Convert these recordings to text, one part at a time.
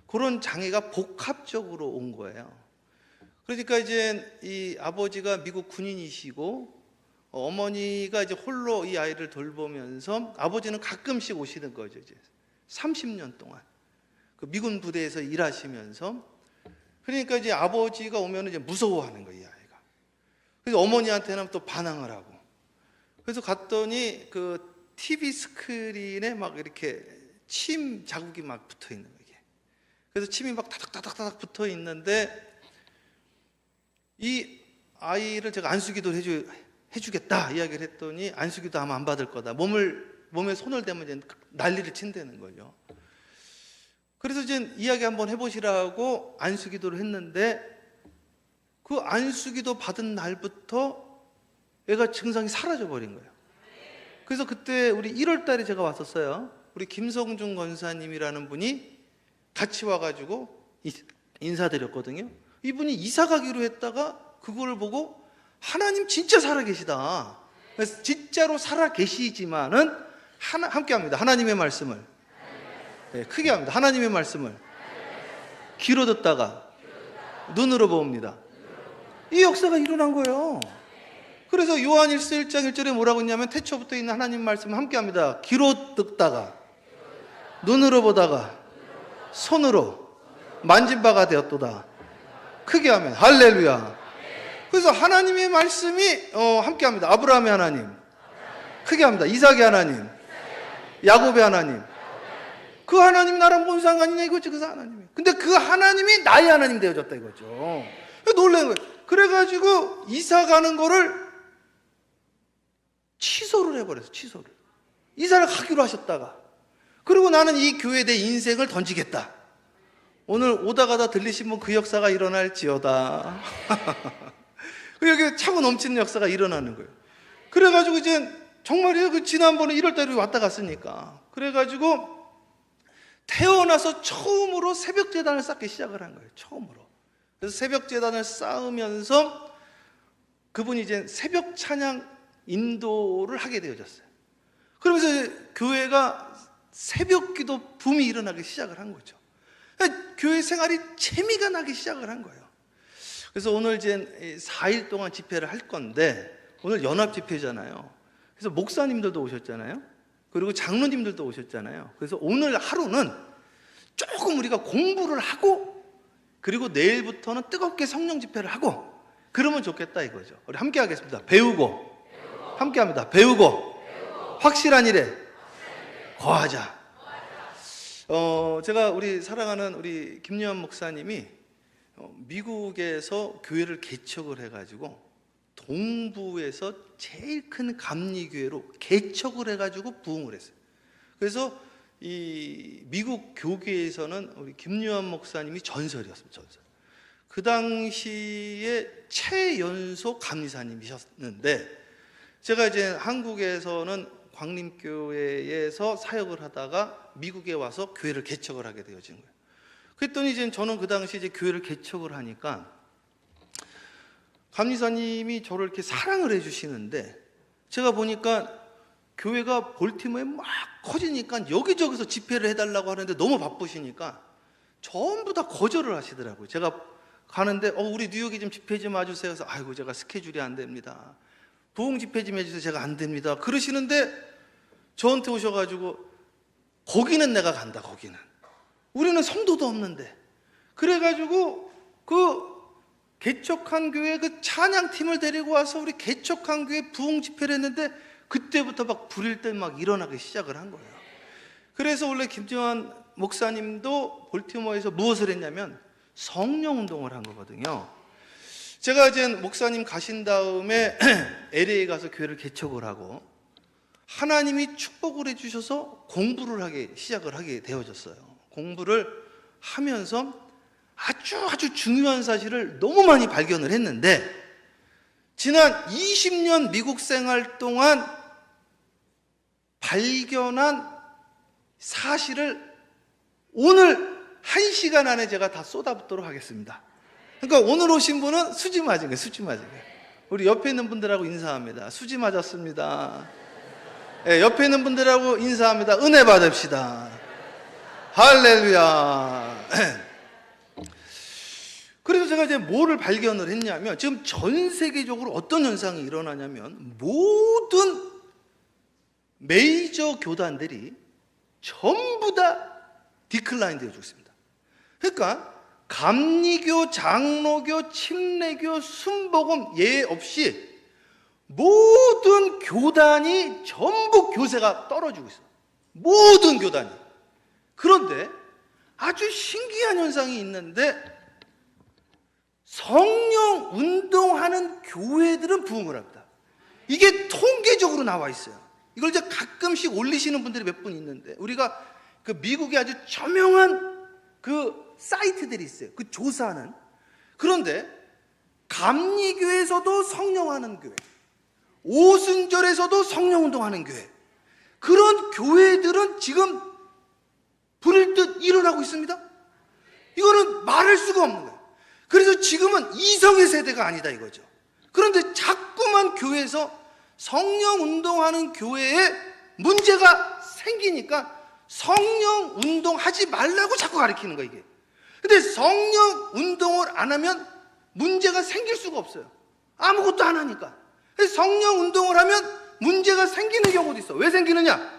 그런 장애가 복합적으로 온 거예요. 그러니까 이제 이 아버지가 미국 군인이시고 어머니가 이제 홀로 이 아이를 돌보면서 아버지는 가끔씩 오시는 거죠. 이제 30년 동안 그 미군 부대에서 일하시면서, 그러니까 이제 아버지가 오면 이제 무서워하는 거예요, 이 아이가. 그래서 어머니한테는 또 반항을 하고. 그래서 갔더니 그 TV 스크린에 막 이렇게 침 자국이 막 붙어 있는 거예요. 그래서 침이 막 타닥타닥타닥 붙어 있는데, 이 아이를 제가 안수기도를 해주겠다 이야기를 했더니 안수기도 하면 안 받을 거다. 몸에 손을 대면 이제 난리를 친다는 거죠. 그래서 이제 이야기 한번 해보시라고 안수기도를 했는데, 그 안수기도 받은 날부터 애가 증상이 사라져 버린 거예요. 그래서 그때 우리 1월 달에 제가 왔었어요. 우리 김성중 권사님이라는 분이 같이 와가지고 인사드렸거든요. 이분이 이사 가기로 했다가 그거를 보고 하나님 진짜 살아계시다. 그래서 진짜로 살아계시지만은 함께 합니다. 하나님의 말씀을. 네, 크게 합니다. 하나님의 말씀을 귀로 듣다가 눈으로 봅니다. 이 역사가 일어난 거예요. 그래서 요한일서 1장 1절에 뭐라고 했냐면, 태초부터 있는 하나님 말씀을 함께 합니다. 귀로 듣다가 눈으로 보다가 손으로 만진 바가 되었도다. 크게 하면 할렐루야. 그래서 하나님의 말씀이 함께 합니다. 아브라함의 하나님, 크게 합니다. 이삭의 하나님, 야곱의 하나님. 그 하나님 나랑 뭔 상관이냐 이거지. 그 하나님이. 근데 그 하나님이 나의 하나님 되어졌다 이거죠. 놀라는 거예요. 그래가지고 이사 가는 거를 취소를 해버렸어. 취소를. 이사를 가기로 하셨다가, 그리고 나는 이 교회에 내 인생을 던지겠다. 오늘 오다 가다 들리신 분 그 역사가 일어날지어다. 여기 차고 넘치는 역사가 일어나는 거예요. 그래가지고 이제 정말이에요. 그 지난번에 1월 달에 왔다 갔으니까. 그래가지고 태어나서 처음으로 새벽 제단을 쌓기 시작을 한 거예요. 처음으로. 그래서 새벽 제단을 쌓으면서 그분이 이제 새벽 찬양 인도를 하게 되어졌어요. 그러면서 이제 교회가 새벽 기도 붐이 일어나기 시작을 한 거죠. 교회 생활이 재미가 나기 시작을 한 거예요. 그래서 오늘 이제 4일 동안 집회를 할 건데, 오늘 연합 집회잖아요. 그래서 목사님들도 오셨잖아요. 그리고 장로님들도 오셨잖아요. 그래서 오늘 하루는 조금 우리가 공부를 하고, 그리고 내일부터는 뜨겁게 성령 집회를 하고, 그러면 좋겠다 이거죠. 우리 함께 하겠습니다. 배우고. 함께 합니다. 배우고. 확실한 일에 거하자. 제가 우리 사랑하는 우리 김요한 목사님이 미국에서 교회를 개척을 해가지고 동부에서 제일 큰 감리교회로 개척을 해가지고 부흥을 했어요. 그래서 이 미국 교계에서는 우리 김요한 목사님이 전설이었습니다. 전설. 그 당시에 최연소 감리사님이셨는데, 제가 이제 한국에서는 광림교회에서 사역을 하다가 미국에 와서 교회를 개척을 하게 되어진 거예요. 그랬더니 이제 저는 그 당시 이제 교회를 개척을 하니까 감리사님이 저를 이렇게 사랑을 해주시는데, 제가 보니까 교회가 볼티모어에 막 커지니까 여기저기서 집회를 해달라고 하는데 너무 바쁘시니까 전부 다 거절을 하시더라고요. 제가 가는데 우리 뉴욕에 좀 집회 좀 와주세요. 그래서 아이고 제가 스케줄이 안 됩니다. 부흥 집회 좀 해주세요. 제가 안 됩니다. 그러시는데 저한테 오셔가지고 거기는 내가 간다. 거기는 우리는 성도도 없는데. 그래가지고 그 개척한 교회 그 찬양팀을 데리고 와서 우리 개척한 교회 부흥 집회를 했는데, 그때부터 막 불일 때 막 일어나기 시작을 한 거예요. 그래서 원래 김정환 목사님도 볼티모어에서 무엇을 했냐면 성령 운동을 한 거거든요. 제가 이제 목사님 가신 다음에 LA 가서 교회를 개척을 하고 하나님이 축복을 해주셔서 공부를 시작을 하게 되어졌어요. 공부를 하면서 아주 중요한 사실을 너무 많이 발견을 했는데, 지난 20년 미국 생활 동안 발견한 사실을 오늘 1시간 안에 제가 다 쏟아붓도록 하겠습니다. 그러니까 오늘 오신 분은 수지 맞은 거예요. 수지 맞은 거예요. 우리 옆에 있는 분들하고 인사합니다. 수지 맞았습니다. 네, 옆에 있는 분들하고 인사합니다. 은혜 받읍시다. 할렐루야. 그래서 제가 이제 뭐를 발견을 했냐면, 지금 전 세계적으로 어떤 현상이 일어나냐면, 모든 메이저 교단들이 전부 다 디클라인 되어지고 있습니다. 그러니까 감리교, 장로교, 침례교, 순복음 예 없이 모든 교단이 전부 교세가 떨어지고 있어요. 모든 교단이. 그런데 아주 신기한 현상이 있는데, 성령 운동하는 교회들은 부흥을 합니다. 이게 통계적으로 나와 있어요. 이걸 이제 가끔씩 올리시는 분들이 몇 분 있는데, 우리가 그 미국에 아주 저명한 그 사이트들이 있어요. 그 조사하는. 그런데 감리교에서도 성령하는 교회, 오순절에서도 성령 운동하는 교회, 그런 교회들은 지금 불일 듯 일어나고 있습니다. 이거는 말할 수가 없는 거예요. 그래서 지금은 이성의 세대가 아니다 이거죠. 그런데 자꾸만 교회에서 성령 운동하는 교회에 문제가 생기니까 성령 운동하지 말라고 자꾸 가르치는 거예요, 이게. 근데 성령 운동을 안 하면 문제가 생길 수가 없어요. 아무것도 안 하니까. 성령 운동을 하면 문제가 생기는 경우도 있어. 왜 생기느냐?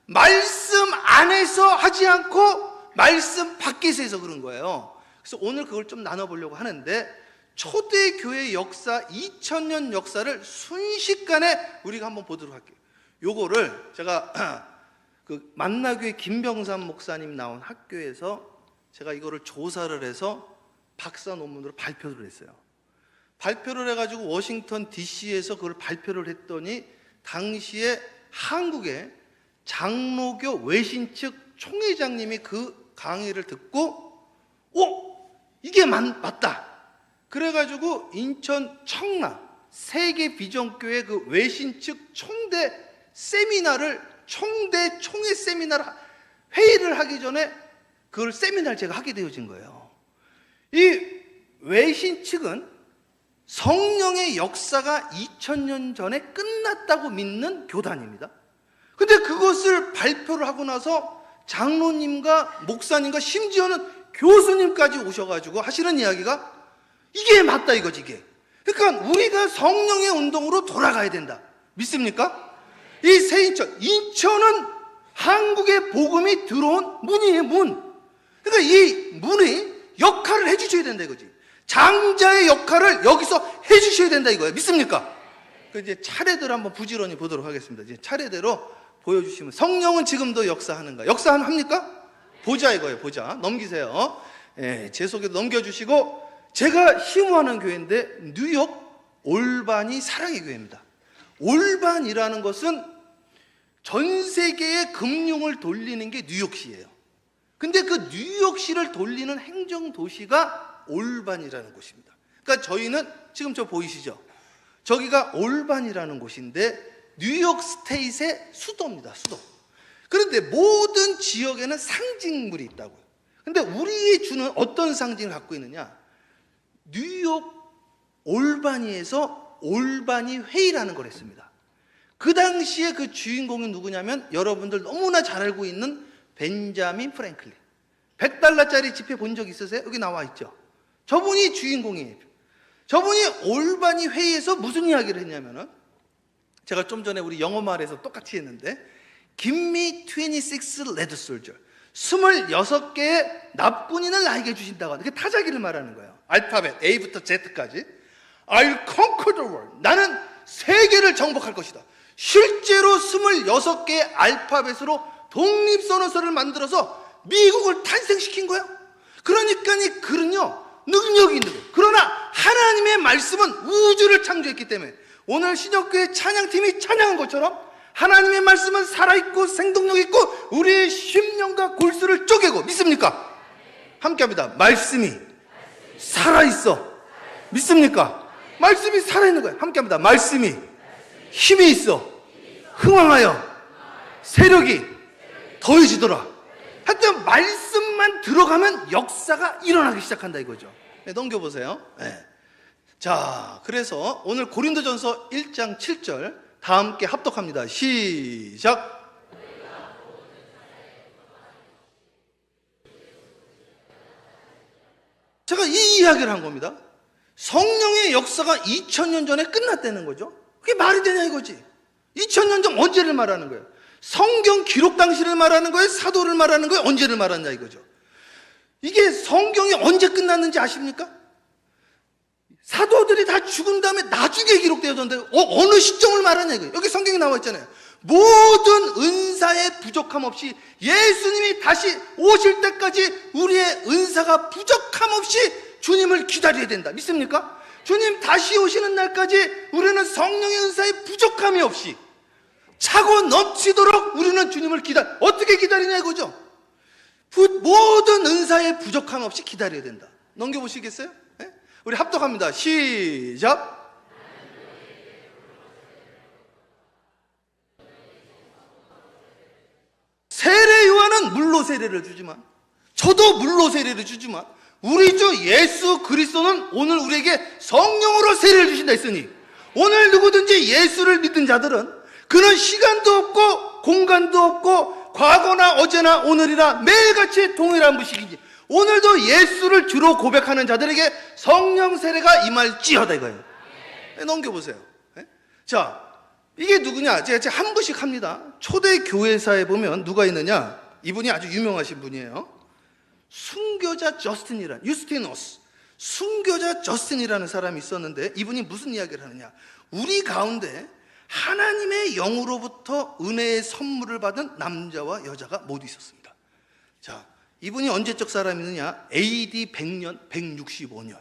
말씀 안에서 하지 않고 말씀 밖에서 해서 그런 거예요. 그래서 오늘 그걸 좀 나눠보려고 하는데, 초대교회 역사, 2000년 역사를 순식간에 우리가 한번 보도록 할게요. 요거를 제가 그 만나교회 김병삼 목사님 나온 학교에서 제가 이거를 조사를 해서 박사 논문으로 발표를 했어요. 발표를 해가지고 워싱턴 DC에서 그걸 발표를 했더니, 당시에 한국의 장로교 외신 측 총회장님이 그 강의를 듣고, 이게 맞다. 그래가지고 인천 청라 세계 비전교회 그 외신 측 총대 세미나를, 총대 총회 세미나를 회의를 하기 전에 그걸 세미나를 제가 하게 되어진 거예요. 이 외신 측은 성령의 역사가 2000년 전에 끝났다고 믿는 교단입니다. 근데 그것을 발표를 하고 나서 장로님과 목사님과 심지어는 교수님까지 오셔가지고 하시는 이야기가 이게 맞다 이거지, 이게. 그러니까 우리가 성령의 운동으로 돌아가야 된다. 믿습니까? 이 새 인천은 한국의 복음이 들어온 문이에요, 문. 그러니까 이 문이 역할을 해주셔야 된다 이거지. 장자의 역할을 여기서 해주셔야 된다 이거예요. 믿습니까? 그 이제 차례대로 한번 부지런히 보도록 하겠습니다. 이제 차례대로 보여주시면, 성령은 지금도 역사하는가? 역사합니까? 보자 이거예요. 보자. 넘기세요. 예, 제 소개도 넘겨주시고, 제가 힘워하는 교회인데 뉴욕 올바니 사랑의 교회입니다. 올반이라는 것은 전 세계의 금융을 돌리는 게 뉴욕시예요. 근데 그 뉴욕시를 돌리는 행정도시가 올반이라는 곳입니다. 그러니까 저희는 지금 저 보이시죠? 저기가 올반이라는 곳인데 뉴욕 스테이트의 수도입니다. 수도. 그런데 모든 지역에는 상징물이 있다고요. 근데 우리의 주는 어떤 상징을 갖고 있느냐? 뉴욕 올바니에서 올바니 회의라는 걸 했습니다. 그 당시에 그 주인공이 누구냐면, 여러분들 너무나 잘 알고 있는 벤자민 프랭클린. $100짜리 지폐 본 적 있으세요? 여기 나와 있죠. 저분이 주인공이에요. 저분이 올바니 회의에서 무슨 이야기를 했냐면은, 제가 좀 전에 우리 영어 말에서 똑같이 했는데, Give me 26 lead soldier. 26개의 납군인을 나에게 주신다고 하는, 그게 타자기를 말하는 거예요. 알파벳 A부터 Z까지. I'll conquer the world. 나는 세계를 정복할 것이다. 실제로 26개의 알파벳으로 독립선언서를 만들어서 미국을 탄생시킨 거예요. 그러니까 이 글은요, 능력이 있는 거예요. 그러나 하나님의 말씀은 우주를 창조했기 때문에, 오늘 신역교회 찬양팀이 찬양한 것처럼 하나님의 말씀은 살아있고 생동력 있고 우리의 심령과 골수를 쪼개고, 믿습니까? 함께합니다. 말씀이 살아있어. 믿습니까? 말씀이 살아있는 거예요. 함께합니다. 말씀이 힘이 있어. 흥왕하여 세력이 더해지더라. 하여튼 말씀만 들어가면 역사가 일어나기 시작한다 이거죠. 네, 넘겨보세요. 네. 자, 그래서 오늘 고린도전서 1장 7절 다 함께 합독합니다. 시작. 제가 이 이야기를 한 겁니다. 성령의 역사가 2000년 전에 끝났다는 거죠. 그게 말이 되냐 이거지. 2000년 전 언제를 말하는 거예요? 성경 기록 당시를 말하는 거예요? 사도를 말하는 거예요? 언제를 말하냐 이거죠. 이게 성경이 언제 끝났는지 아십니까? 사도들이 다 죽은 다음에 나중에 기록되어졌는데 어느 시점을 말하냐 이거예요. 여기 성경에 나와 있잖아요. 모든 은사의 부족함 없이 예수님이 다시 오실 때까지 우리의 은사가 부족함 없이 주님을 기다려야 된다. 믿습니까? 주님 다시 오시는 날까지 우리는 성령의 은사의 부족함이 없이 차고 넘치도록 우리는 주님을 어떻게 기다리냐 이거죠. 모든 은사의 부족함 없이 기다려야 된다. 넘겨보시겠어요? 네? 우리 합독합니다. 시작. 세례 요한은 물로 세례를 주지만, 저도 물로 세례를 주지만, 우리 주 예수 그리스도는 오늘 우리에게 성령으로 세례를 주신다 했으니, 오늘 누구든지 예수를 믿는 자들은 그는 시간도 없고 공간도 없고 과거나 어제나 오늘이나 매일같이 동일한 무식이지, 오늘도 예수를 주로 고백하는 자들에게 성령 세례가 임할지어다 이거예요. 넘겨보세요. 자, 이게 누구냐? 제가 한 부씩 합니다. 초대 교회사에 보면 누가 있느냐? 이분이 아주 유명하신 분이에요. 순교자 유스티노스, 순교자 저스틴이라는 사람이 있었는데, 이분이 무슨 이야기를 하느냐? 우리 가운데 하나님의 영으로부터 은혜의 선물을 받은 남자와 여자가 모두 있었습니다. 자, 이분이 언제적 사람이느냐? AD 100년, 165년.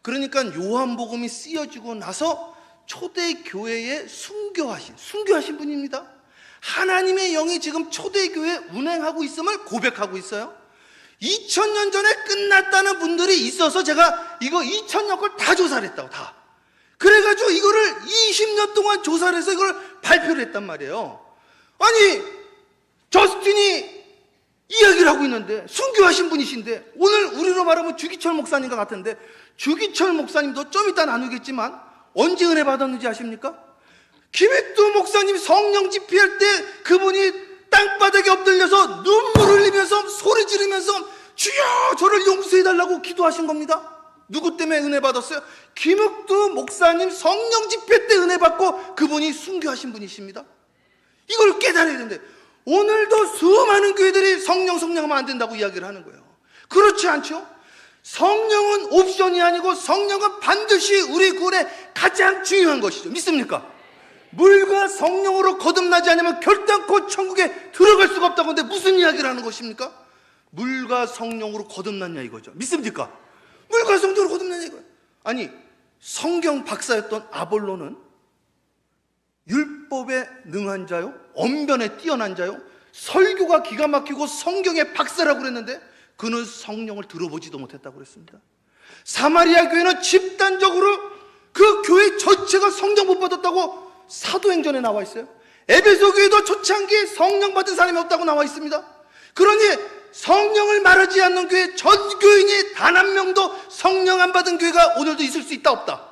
그러니까 요한복음이 쓰여지고 나서 초대교회에 순교하신 분입니다. 하나님의 영이 지금 초대교회에 운행하고 있음을 고백하고 있어요. 2000년 전에 끝났다는 분들이 있어서 제가 이거 2000년 걸 다 조사를 했다고, 다. 그래가지고 이거를 20년 동안 조사를 해서 이걸 발표를 했단 말이에요. 아니, 저스틴이 이야기를 하고 있는데, 순교하신 분이신데, 오늘 우리로 말하면 주기철 목사님과 같은데, 주기철 목사님도 좀 이따 나누겠지만 언제 은혜 받았는지 아십니까? 김익두 목사님 성령 집회할 때 그분이 땅바닥에 엎드려서 눈물 흘리면서 소리 지르면서 주여 저를 용서해달라고 기도하신 겁니다. 누구 때문에 은혜 받았어요? 김익두 목사님 성령 집회 때 은혜 받고 그분이 순교하신 분이십니다. 이걸 깨달아야 되는데, 오늘도 수많은 교회들이 성령하면 안 된다고 이야기를 하는 거예요. 그렇지 않죠? 성령은 옵션이 아니고 성령은 반드시 우리 구원에 가장 중요한 것이죠. 믿습니까? 물과 성령으로 거듭나지 않으면 결단코 천국에 들어갈 수가 없다고 하는데 무슨 이야기를 하는 것입니까? 물과 성령으로 거듭났냐 이거죠. 믿습니까? 물과 성령으로 거듭났냐 이거예요. 아니, 성경 박사였던 아볼로는 율법에 능한 자요, 언변에 뛰어난 자요, 설교가 기가 막히고 성경의 박사라고 그랬는데 그는 성령을 들어보지도 못했다고 그랬습니다. 사마리아 교회는 집단적으로 그 교회 전체가 성령 못 받았다고 사도행전에 나와 있어요. 에베소 교회도 초창기에 성령 받은 사람이 없다고 나와 있습니다. 그러니 성령을 말하지 않는 교회 전 교인이 단 한 명도 성령 안 받은 교회가 오늘도 있을 수 있다 없다?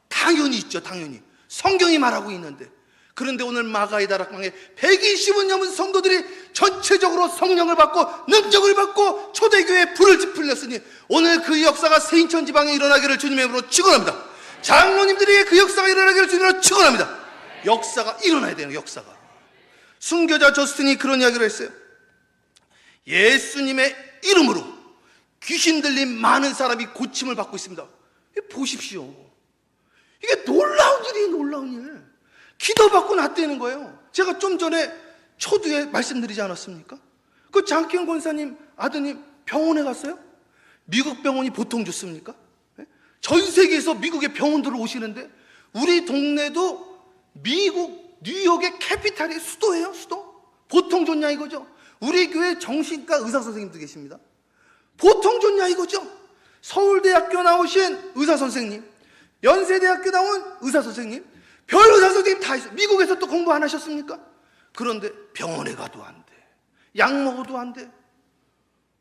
당연히 있죠. 당연히 성경이 말하고 있는데. 그런데 오늘 마가의 다락방에 120은 넘은 성도들이 전체적으로 성령을 받고 능력을 받고 초대교회에 불을 풀렸으니 오늘 그 역사가 세인천 지방에 일어나기를 주님의 이름으로 축원합니다. 장로님들에게 그 역사가 일어나기를 주님으로 축원합니다. 역사가 일어나야 돼요. 역사가. 순교자 저스틴이 그런 이야기를 했어요. 예수님의 이름으로 귀신 들린 많은 사람이 고침을 받고 있습니다. 보십시오. 이게 놀라운 일이에요. 놀라운 일. 기도받고 낫다는 거예요. 제가 좀 전에 초두에 말씀드리지 않았습니까? 그 장기영 권사님 아드님 병원에 갔어요? 미국 병원이 보통 좋습니까? 전 세계에서 미국의 병원들을 오시는데 우리 동네도 미국 뉴욕의 캐피탈이 수도예요. 수도. 보통 좋냐 이거죠. 우리 교회 정신과 의사 선생님도 계십니다. 보통 좋냐 이거죠. 서울대학교 나오신 의사 선생님, 연세대학교 나온 의사 선생님, 별 의사 선생님 다 있어요. 미국에서 또 공부 안 하셨습니까? 그런데 병원에 가도 안 돼. 약 먹어도 안 돼.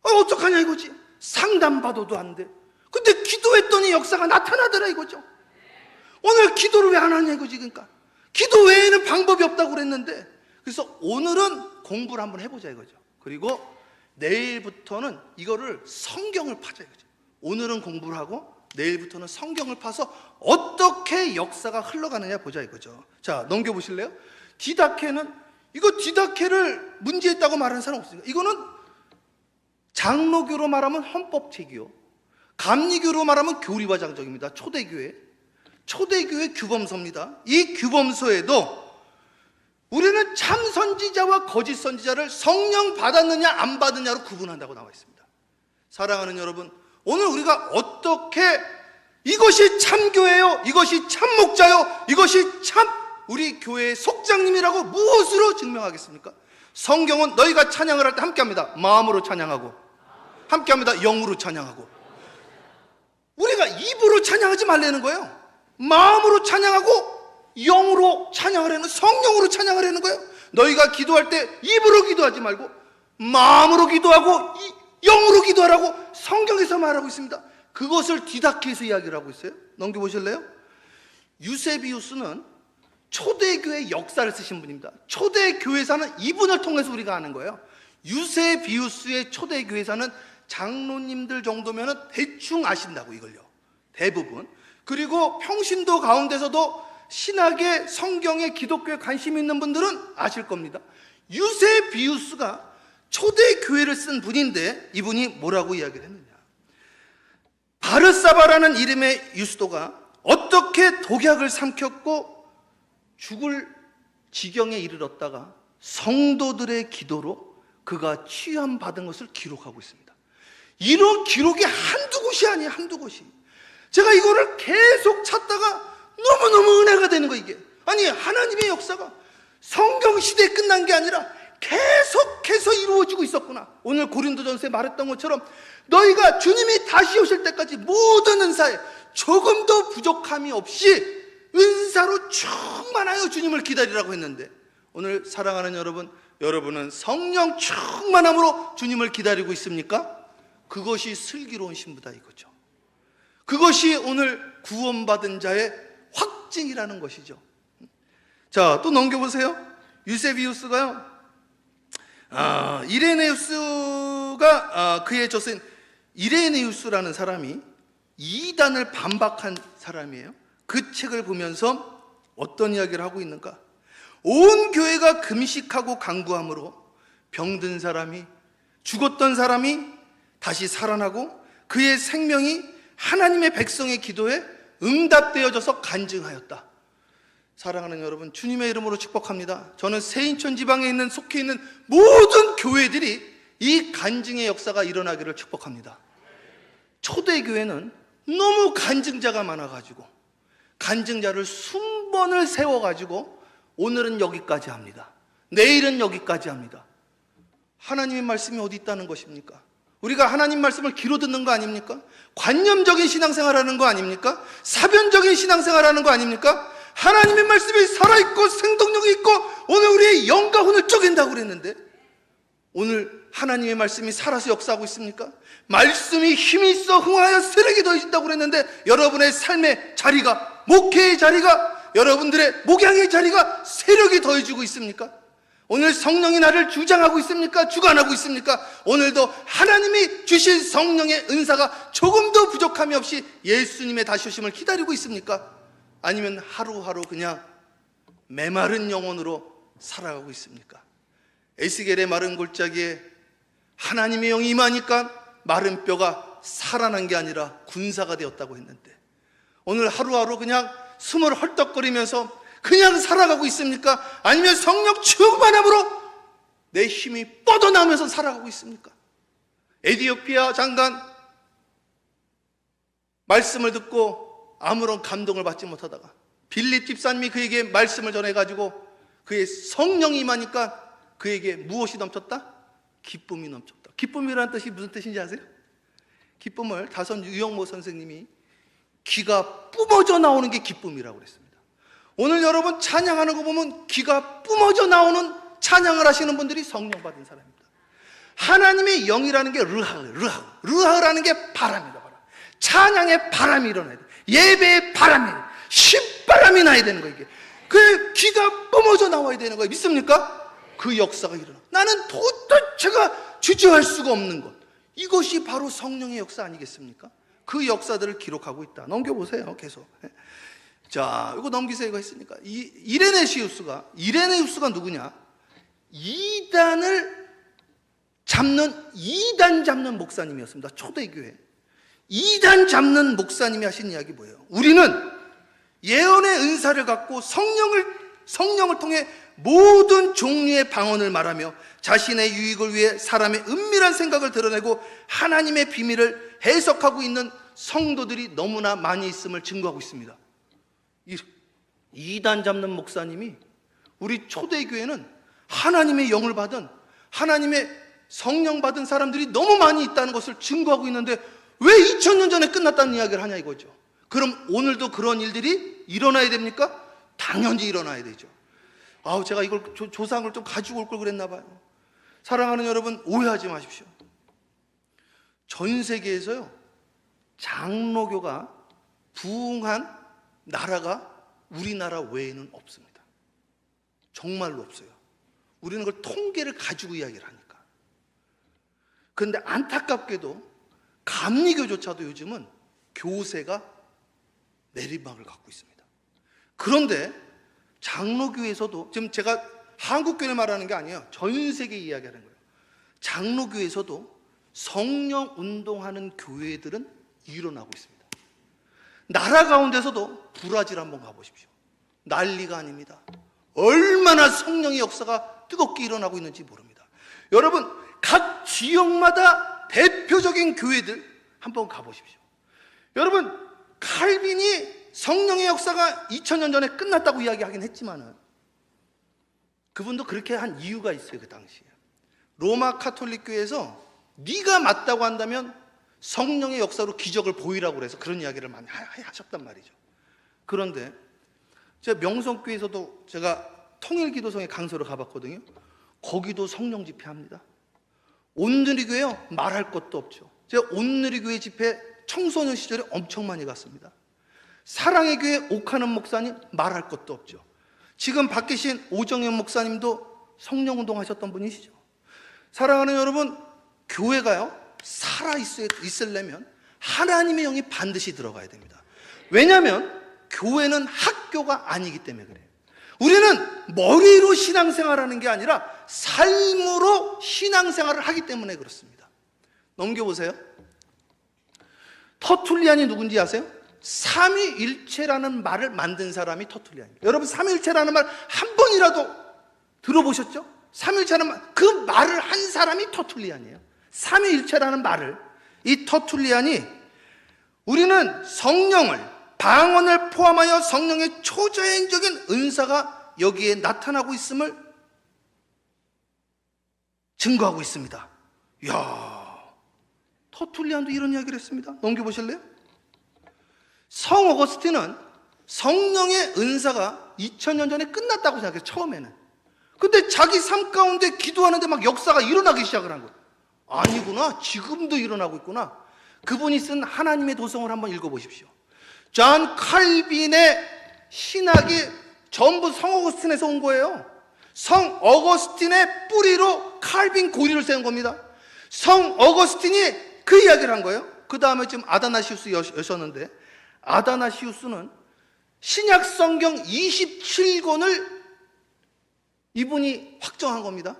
어떡하냐 이거지. 상담받아도 안 돼. 근데 기도했더니 역사가 나타나더라 이거죠. 오늘 기도를 왜 안 하냐 이거지. 그러니까 기도 외에는 방법이 없다고 그랬는데, 그래서 오늘은 공부를 한번 해보자 이거죠. 그리고 내일부터는 이거를 성경을 파자 이거죠. 오늘은 공부를 하고 내일부터는 성경을 파서 어떻게 역사가 흘러가느냐 보자 이거죠. 자, 넘겨보실래요? 디다케를 문제했다고 말하는 사람 없습니다. 이거는 장로교로 말하면 헌법체계요, 감리교로 말하면 교리과장적입니다. 초대교회 규범서입니다. 이 규범서에도 우리는 참 선지자와 거짓 선지자를 성령 받았느냐 안 받느냐로 구분한다고 나와 있습니다. 사랑하는 여러분, 오늘 우리가 어떻게 이것이 참 교회요, 이것이 참 목자요, 이것이 참 우리 교회의 속장님이라고 무엇으로 증명하겠습니까? 성경은 너희가 찬양을 할 때 함께합니다. 마음으로 찬양하고, 함께합니다. 영으로 찬양하고. 우리가 입으로 찬양하지 말라는 거예요. 마음으로 찬양하고 영으로 찬양하라는, 성령으로 찬양하라는 거예요. 너희가 기도할 때 입으로 기도하지 말고 마음으로 기도하고 영으로 기도하라고 성경에서 말하고 있습니다. 그것을 디다케에서 이야기를 하고 있어요. 넘겨보실래요? 유세비우스는 초대교회 역사를 쓰신 분입니다. 초대교회사는 이분을 통해서 우리가 아는 거예요. 유세비우스의 초대교회사는 장로님들 정도면 대충 아신다고, 이걸요, 대부분. 그리고 평신도 가운데서도 신학에, 성경에, 기독교에 관심 있는 분들은 아실 겁니다. 유세비우스가 초대교회를 쓴 분인데 이분이 뭐라고 이야기를 했느냐. 바르사바라는 이름의 유스도가 어떻게 독약을 삼켰고 죽을 지경에 이르렀다가 성도들의 기도로 그가 취함받은 것을 기록하고 있습니다. 이런 기록이 한두 곳이 아니에요, 한두 곳이. 제가 이거를 계속 찾다가 너무너무 은혜가 되는 거예요, 이게. 아니, 하나님의 역사가 성경 시대에 끝난 게 아니라 계속해서 이루어지고 있었구나. 오늘 고린도전서에 말했던 것처럼 너희가 주님이 다시 오실 때까지 모든 은사에 조금도 부족함이 없이 은사로 충만하여 주님을 기다리라고 했는데, 오늘 사랑하는 여러분, 여러분은 성령 충만함으로 주님을 기다리고 있습니까? 그것이 슬기로운 신부다 이거죠. 그것이 오늘 구원받은 자의 확증이라는 것이죠. 자, 또 넘겨보세요. 유세비우스가요, 이레네우스가 그의 저서인 이레네우스라는 사람이 이단을 반박한 사람이에요. 그 책을 보면서 어떤 이야기를 하고 있는가? 온 교회가 금식하고 간구함으로 병든 사람이, 죽었던 사람이 다시 살아나고 그의 생명이 하나님의 백성의 기도에 응답되어져서 간증하였다. 사랑하는 여러분, 주님의 이름으로 축복합니다. 저는 세인천 지방에 속해 있는 모든 교회들이 이 간증의 역사가 일어나기를 축복합니다. 초대교회는 너무 간증자가 많아가지고 간증자를 순번을 세워가지고 오늘은 여기까지 합니다. 내일은 여기까지 합니다. 하나님의 말씀이 어디 있다는 것입니까? 우리가 하나님 말씀을 귀로 듣는 거 아닙니까? 관념적인 신앙생활하는 거 아닙니까? 사변적인 신앙생활하는 거 아닙니까? 하나님의 말씀이 살아있고 생동력이 있고 오늘 우리의 영과 혼을 쪼갠다고 그랬는데, 오늘 하나님의 말씀이 살아서 역사하고 있습니까? 말씀이 힘이 있어 흥하여 세력이 더해진다고 그랬는데, 여러분의 삶의 자리가, 목회의 자리가, 여러분들의 목양의 자리가 세력이 더해지고 있습니까? 오늘 성령이 나를 주장하고 있습니까? 주관하고 있습니까? 오늘도 하나님이 주신 성령의 은사가 조금도 부족함이 없이 예수님의 다시 오심을 기다리고 있습니까? 아니면 하루하루 그냥 메마른 영혼으로 살아가고 있습니까? 에스겔의 마른 골짜기에 하나님의 영이 임하니까 마른 뼈가 살아난 게 아니라 군사가 되었다고 했는데, 오늘 하루하루 그냥 숨을 헐떡거리면서 그냥 살아가고 있습니까? 아니면 성령 충만함으로 내 힘이 뻗어나오면서 살아가고 있습니까? 에티오피아 장관 말씀을 듣고 아무런 감동을 받지 못하다가 빌립 집사님이 그에게 말씀을 전해가지고 그의 성령이 임하니까 그에게 무엇이 넘쳤다? 기쁨이 넘쳤다. 기쁨이라는 뜻이 무슨 뜻인지 아세요? 기쁨을 다선 유영모 선생님이 귀가 뿜어져 나오는 게 기쁨이라고 그랬습니다. 오늘 여러분 찬양하는 거 보면 귀가 뿜어져 나오는 찬양을 하시는 분들이 성령 받은 사람입니다. 하나님의 영이라는 게 르하라는 게 바람이다. 바람. 찬양의 바람이 일어나야 돼. 예배의 바람이, 신바람이 나야 되는 거예요. 이게. 그 귀가 뿜어져 나와야 되는 거예요. 믿습니까? 그 역사가 일어나. 나는 도대체가 주저할 수가 없는 것. 이것이 바로 성령의 역사 아니겠습니까? 그 역사들을 기록하고 있다. 넘겨보세요. 계속. 자, 이거 넘기세요. 이거 했으니까. 이레네우스가 누구냐? 이단 잡는 목사님이었습니다. 초대교회. 이단 잡는 목사님이 하신 이야기 뭐예요? 우리는 예언의 은사를 갖고 성령을 통해 모든 종류의 방언을 말하며 자신의 유익을 위해 사람의 은밀한 생각을 드러내고 하나님의 비밀을 해석하고 있는 성도들이 너무나 많이 있음을 증거하고 있습니다. 이단 잡는 목사님이 우리 초대교회는 하나님의 영을 받은, 하나님의 성령 받은 사람들이 너무 많이 있다는 것을 증거하고 있는데 왜 2000년 전에 끝났다는 이야기를 하냐 이거죠. 그럼 오늘도 그런 일들이 일어나야 됩니까? 당연히 일어나야 되죠. 제가 이걸 조상을 좀 가지고 올 걸 그랬나 봐요. 사랑하는 여러분, 오해하지 마십시오. 전 세계에서요, 장로교가 부흥한 나라가 우리나라 외에는 없습니다. 정말로 없어요. 우리는 그걸 통계를 가지고 이야기를 하니까. 그런데 안타깝게도 감리교조차도 요즘은 교세가 내리막을 갖고 있습니다. 그런데 장로교에서도, 지금 제가 한국교회 말하는 게 아니에요. 전 세계 이야기하는 거예요. 장로교에서도 성령 운동하는 교회들은 일어나고 있습니다. 나라 가운데서도 브라질 한번 가보십시오. 난리가 아닙니다. 얼마나 성령의 역사가 뜨겁게 일어나고 있는지 모릅니다. 여러분, 각 지역마다 대표적인 교회들 한번 가보십시오. 여러분, 칼빈이 성령의 역사가 2000년 전에 끝났다고 이야기하긴 했지만은 그분도 그렇게 한 이유가 있어요. 그 당시에 로마 카톨릭 교회에서 네가 맞다고 한다면 성령의 역사로 기적을 보이라고 그래서 그런 이야기를 많이 하셨단 말이죠. 그런데 제가 명성교회에서도 제가 통일기도성에 강서를 가봤거든요. 거기도 성령 집회합니다. 온누리교회요, 말할 것도 없죠. 제가 온누리교회 집회 청소년 시절에 엄청 많이 갔습니다. 사랑의 교회 옥하는 목사님 말할 것도 없죠. 지금 밖에 계신 오정현 목사님도 성령운동 하셨던 분이시죠. 사랑하는 여러분, 교회가요 살아있으려면 하나님의 영이 반드시 들어가야 됩니다. 왜냐하면 교회는 학교가 아니기 때문에 그래요. 우리는 머리로 신앙생활하는 게 아니라 삶으로 신앙생활을 하기 때문에 그렇습니다. 넘겨보세요. 터툴리안이 누군지 아세요? 삼위일체라는 말을 만든 사람이 터툴리안입니다. 여러분, 삼위일체라는 말 한 번이라도 들어보셨죠? 삼위일체라는 말, 그 말을 한 사람이 터툴리안이에요. 삼위일체라는 말을, 이 터툴리안이 우리는 성령을, 방언을 포함하여 성령의 초자연적인 은사가 여기에 나타나고 있음을 증거하고 있습니다. 이야, 터툴리안도 이런 이야기를 했습니다. 넘겨보실래요? 성 어거스틴은 성령의 은사가 2000년 전에 끝났다고 생각해요. 처음에는. 근데 자기 삶 가운데 기도하는데 막 역사가 일어나기 시작을 한 거예요. 아니구나, 지금도 일어나고 있구나. 그분이 쓴 하나님의 도성을 한번 읽어보십시오. 존 칼빈의 신학이 전부 성 어거스틴에서 온 거예요. 성 어거스틴의 뿌리로 칼빈 고리를 세운 겁니다. 성 어거스틴이 그 이야기를 한 거예요. 그 다음에 지금 아다나시우스 여셨는데, 아다나시우스는 신약 성경 27권을 이분이 확정한 겁니다.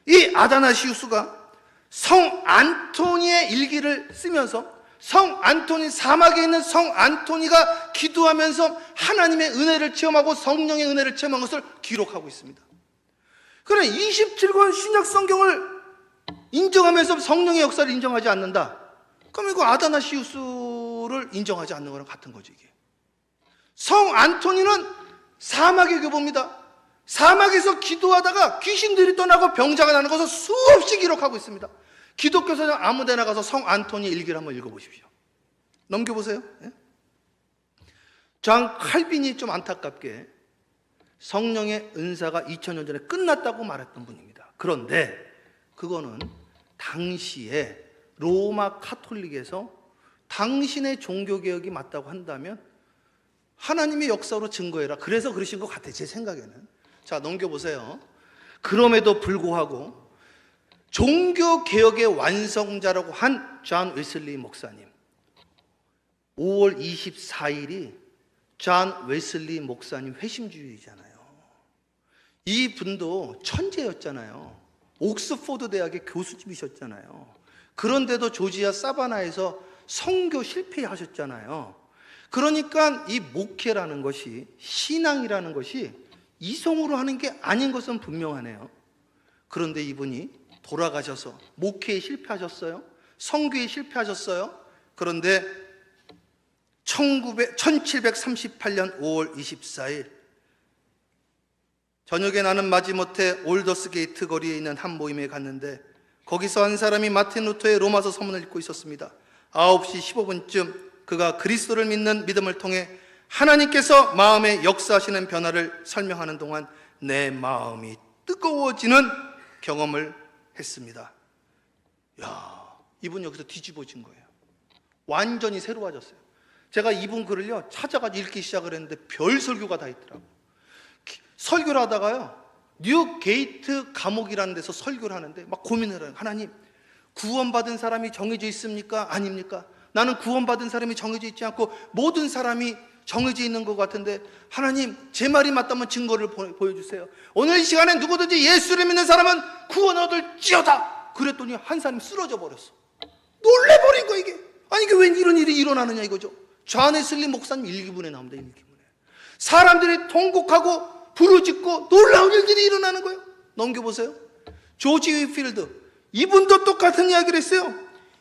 이 아다나시우스가 성 안토니의 일기를 쓰면서 성 안토니, 사막에 있는 성 안토니가 기도하면서 하나님의 은혜를 체험하고 성령의 은혜를 체험한 것을 기록하고 있습니다. 그래, 27권 신약 성경을 인정하면서 성령의 역사를 인정하지 않는다. 그럼 이거 아다나시우스를 인정하지 않는 거랑 같은 거죠, 이게. 성 안토니는 사막의 교보입니다. 사막에서 기도하다가 귀신들이 떠나고 병자가 나는 것을 수없이 기록하고 있습니다. 기독교 서적 아무 데나 가서 성 안토니 일기를 한번 읽어보십시오. 넘겨보세요. 존 칼빈이 좀 안타깝게 성령의 은사가 2000년 전에 끝났다고 말했던 분입니다. 그런데 그거는 당시에 로마 카톨릭에서 당신의 종교개혁이 맞다고 한다면 하나님의 역사로 증거해라. 그래서 그러신 것 같아요, 제 생각에는. 자, 넘겨보세요. 그럼에도 불구하고 종교개혁의 완성자라고 한 존 웨슬리 목사님, 5월 24일이 존 웨슬리 목사님 회심주일이잖아요. 이 분도 천재였잖아요. 옥스포드 대학의 교수님이셨잖아요. 그런데도 조지아 사바나에서 선교 실패하셨잖아요. 그러니까 이 목회라는 것이, 신앙이라는 것이 이성으로 하는 게 아닌 것은 분명하네요. 그런데 이분이 돌아가셔서 목회에 실패하셨어요. 선교에 실패하셨어요. 그런데 1738년 5월 24일 저녁에 나는 마지못해 올더스 게이트 거리에 있는 한 모임에 갔는데 거기서 한 사람이 마틴 루터의 로마서 서문을 읽고 있었습니다. 9시 15분쯤 그가 그리스도를 믿는 믿음을 통해 하나님께서 마음에 역사하시는 변화를 설명하는 동안 내 마음이 뜨거워지는 경험을 했습니다. 야, 이분 여기서 뒤집어진 거예요. 완전히 새로워졌어요. 제가 이분 글을요 찾아가지고 읽기 시작을 했는데 별 설교가 다 있더라고요. 설교를 하다가요 뉴욕 게이트 감옥이라는 데서 설교를 하는데 막 고민을 해요. 하나님, 구원받은 사람이 정해져 있습니까? 아닙니까? 나는 구원받은 사람이 정해져 있지 않고 모든 사람이 정해져 있는 것 같은데 하나님, 제 말이 맞다면 증거를 보여주세요. 오늘 이 시간에 누구든지 예수를 믿는 사람은 구원 얻을지어다. 그랬더니 한 사람이 쓰러져 버렸어. 놀래버린 거야 이게. 아니 이게 왜 이런 일이 일어나느냐 이거죠. 존 웨슬리 목사님 일기분에 나옵니다. 일기분에 사람들이 통곡하고 부르짖고 놀라운 일들이 일어나는 거예요. 넘겨보세요. 조지 휘필드, 이분도 똑같은 이야기를 했어요.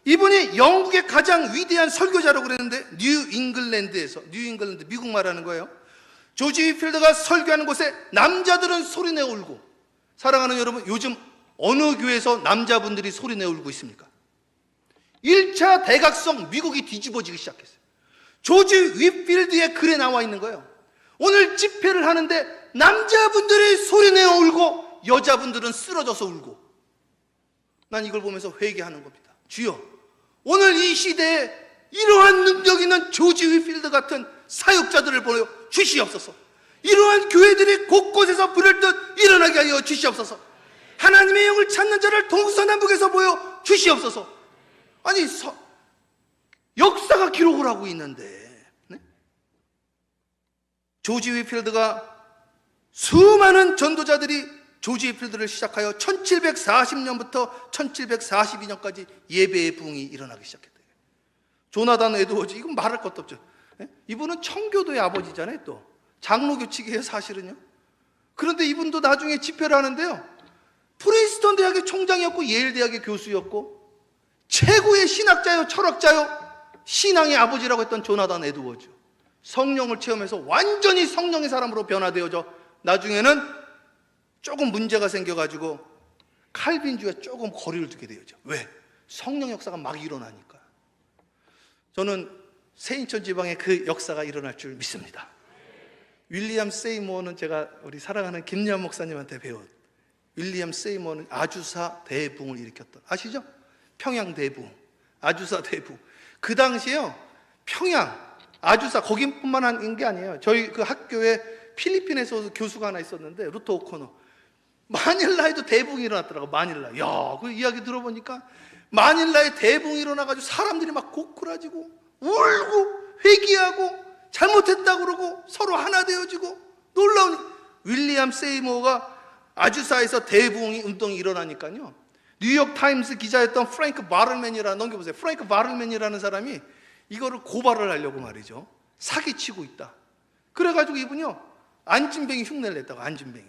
이분이 영국의 가장 위대한 설교자라고 그랬는데 뉴 잉글랜드, 미국 말하는 거예요. 조지 휘필드가 설교하는 곳에 남자들은 소리내어 울고, 사랑하는 여러분, 요즘 어느 교회에서 남자분들이 소리내어 울고 있습니까? 1차 대각성 미국이 뒤집어지기 시작했어요. 조지 휘필드의 글에 나와 있는 거예요. 오늘 집회를 하는데 남자분들이 소리내어 울고 여자분들은 쓰러져서 울고. 난 이걸 보면서 회개하는 겁니다. 주여, 오늘 이 시대에 이러한 능력 있는 조지 휘필드 같은 사역자들을 보여 주시옵소서. 이러한 교회들이 곳곳에서 불을 듯 일어나게 하여 주시옵소서. 하나님의 영을 찾는 자를 동서남북에서 보여 주시옵소서. 아니 역사가 기록을 하고 있는데, 네? 조지 휘필드가 수많은 전도자들이 조지 휘필드를 시작하여 1740년부터 1742년까지 예배의 부흥이 일어나기 시작했대요. 조나단 에드워즈, 이건 말할 것도 없죠. 네? 이분은 청교도의 아버지잖아요. 또 장로교칙이에요 사실은요. 그런데 이분도 나중에 집회를 하는데요, 프린스턴 대학의 총장이었고 예일 대학의 교수였고 최고의 신학자요 철학자요 신앙의 아버지라고 했던 조나단 에드워즈, 성령을 체험해서 완전히 성령의 사람으로 변화되어져 나중에는 조금 문제가 생겨가지고 칼빈주의와 조금 거리를 두게 되죠. 왜? 성령 역사가 막 일어나니까. 저는 새인천 지방에 그 역사가 일어날 줄 믿습니다. 윌리엄 세이모어는 제가 우리 사랑하는 김여한 목사님한테 배운, 윌리엄 세이모어는 아주사 대붕을 일으켰던, 아시죠? 평양 대붕, 아주사 대붕. 그 당시에요 평양, 아주사, 거기뿐만 한 게 아니에요. 저희 그 학교에 필리핀에서 교수가 하나 있었는데 루터 오코너, 마닐라에도 대붕이 일어났더라고. 마닐라. 야, 그 이야기 들어보니까 마닐라에 대붕이 일어나가지고 사람들이 막 고꾸라지고 울고 회개하고 잘못했다고 그러고 서로 하나 되어지고 놀라운. 윌리엄 세이모어가 아주사에서 대붕이 운동이 일어나니까요, 뉴욕 타임스 기자였던 프랭크 바를맨이라는, 넘겨보세요. 프랭크 바를맨이라는 사람이 이거를 고발을 하려고 말이죠, 사기치고 있다. 그래가지고 이분이요 안진뱅이 흉내를 냈다고. 안진뱅이.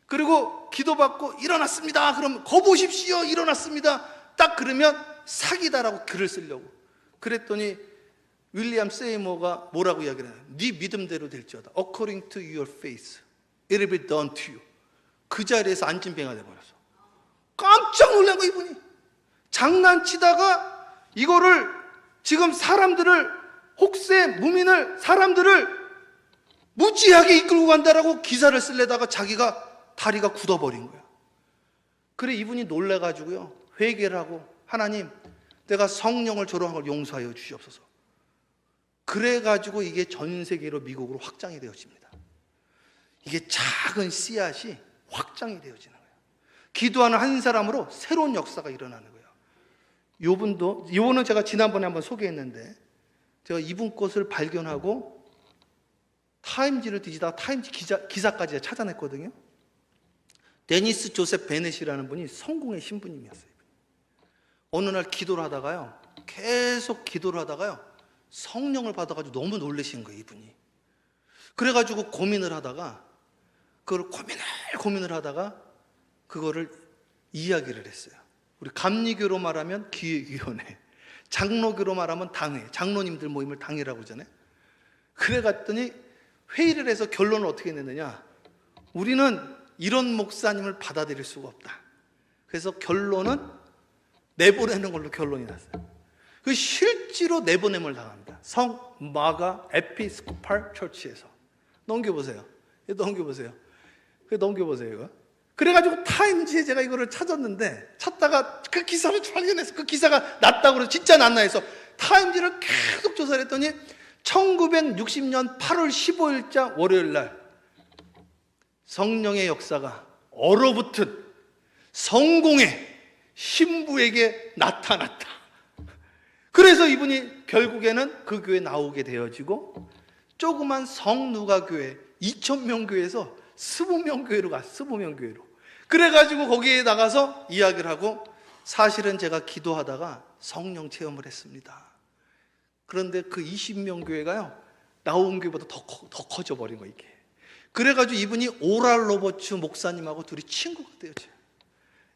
그리고 기도받고 일어났습니다. 그럼 거 보십시오, 일어났습니다. 딱 그러면 사기다라고 글을 쓰려고. 그랬더니 윌리엄 세이모어가 뭐라고 이야기를 해요? 네 믿음대로 될지어다. According to your faith, it will be done to you. 그 자리에서 안진뱅이가 돼버렸어. 깜짝 놀란 거 이분이. 장난치다가 이거를 지금 사람들을, 혹세 무민을, 사람들을 무지하게 이끌고 간다라고 기사를 쓰려다가 자기가 다리가 굳어버린 거야. 그래 이분이 놀래가지고요 회개를 하고, 하나님, 내가 성령을 조롱한 걸 용서하여 주시옵소서. 그래가지고 이게 전 세계로 미국으로 확장이 되어집니다. 이게 작은 씨앗이 확장이 되어지는 거예요. 기도하는 한 사람으로 새로운 역사가 일어나는 거예요. 요분은 제가 지난번에 한번 소개했는데 제가 이분 것을 발견하고 타임지를 뒤지다가 타임지 기사까지 찾아냈거든요. 데니스 조셉 베넷이라는 분이 성공의 신부님이었어요. 어느 날 기도를 하다가요, 계속 기도를 하다가요, 성령을 받아가지고 너무 놀라신 거예요, 이분이. 그래가지고 고민을 하다가, 그걸 고민을 하다가, 그거를 이야기를 했어요. 우리 감리교로 말하면 기획위원회, 장로교로 말하면 당회, 장로님들 모임을 당회라고 하잖아요. 그래갔더니 회의를 해서 결론을 어떻게 냈느냐, 우리는 이런 목사님을 받아들일 수가 없다. 그래서 결론은 내보내는 걸로 결론이 났어요. 그 실제로 내보냄을 당합니다. 성 마가 에피스코팔 처치에서. 넘겨보세요. 넘겨보세요. 이거. 그래가지고 타임지에 제가 이거를 찾았는데, 찾다가 그 기사를 발견해서 그 기사가 났다고 그래서 진짜 났나 해서 타임지를 계속 조사를 했더니 1960년 8월 15일자 월요일 날 성령의 역사가 얼어붙은 성공의 신부에게 나타났다. 그래서 이분이 결국에는 그 교회에 나오게 되어지고 조그만 성누가 교회 2,000명 교회에서 20명 교회로 갔어. 20명 교회로. 그래가지고 거기에 나가서 이야기를 하고, 사실은 제가 기도하다가 성령 체험을 했습니다. 그런데 그 20명 교회가요, 나온 교회보다 더 커져버린 거, 이게. 그래가지고 이분이 오랄 로버츠 목사님하고 둘이 친구가 되었죠.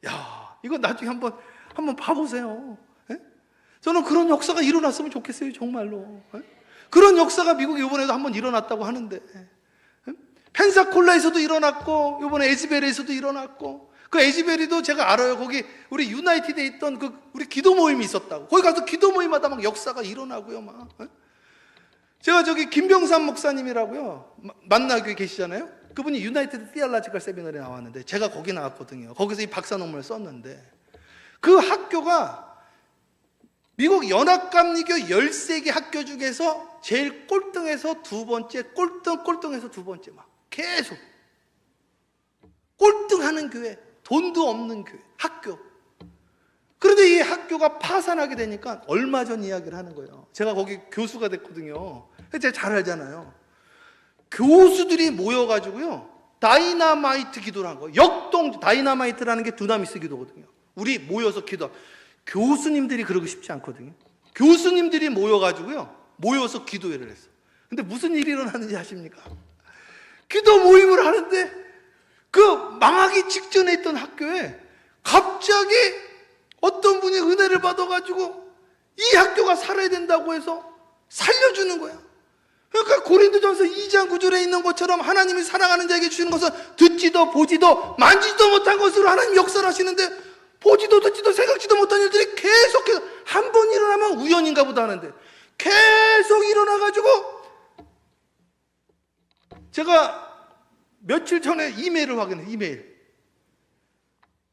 야, 이거 나중에 한번 봐보세요. 에? 저는 그런 역사가 일어났으면 좋겠어요, 정말로. 에? 그런 역사가 미국에 이번에도 한번 일어났다고 하는데, 에? 펜사콜라에서도 일어났고, 이번에 에즈베리에서도 일어났고, 그 에즈베리도 제가 알아요. 거기 우리 유나이티드에 있던 그 우리 기도 모임이 있었다고. 거기 가서 기도 모임마다 막 역사가 일어나고요, 막. 에? 제가 저기 김병삼 목사님이라고요, 만나교회 계시잖아요. 그분이 유나이티드 티얼라지컬 세미나리에 나왔는데 제가 거기 나왔거든요. 거기서 이 박사 논문을 썼는데, 그 학교가 미국 연합감리교 13개 학교 중에서 제일 꼴등에서 두 번째, 꼴등에서 두 번째, 막 계속 꼴등하는 교회, 돈도 없는 교회, 학교. 그런데 이 학교가 파산하게 되니까 얼마 전 이야기를 하는 거예요. 제가 거기 교수가 됐거든요. 제가 잘 알잖아요. 교수들이 모여가지고요, 다이나마이트 기도를 한 거예요. 역동, 다이나마이트라는 게 두나미스 기도거든요. 우리 모여서 기도. 교수님들이 그러고 싶지 않거든요. 교수님들이 모여서 기도회를 했어. 근데 무슨 일이 일어나는지 아십니까? 기도 모임을 하는데 그 망하기 직전에 있던 학교에 갑자기 어떤 분이 은혜를 받아가지고 이 학교가 살아야 된다고 해서 살려주는 거야. 그러니까 고린도전서 2장 9절에 있는 것처럼 하나님이 사랑하는 자에게 주시는 것은 듣지도 보지도 만지지도 못한 것으로 하나님 역사를 하시는데, 보지도 듣지도 생각지도 못한 일들이 계속해서 한 번 일어나면 우연인가 보다 하는데 계속 일어나가지고, 제가 며칠 전에 이메일을 확인해요. 이메일.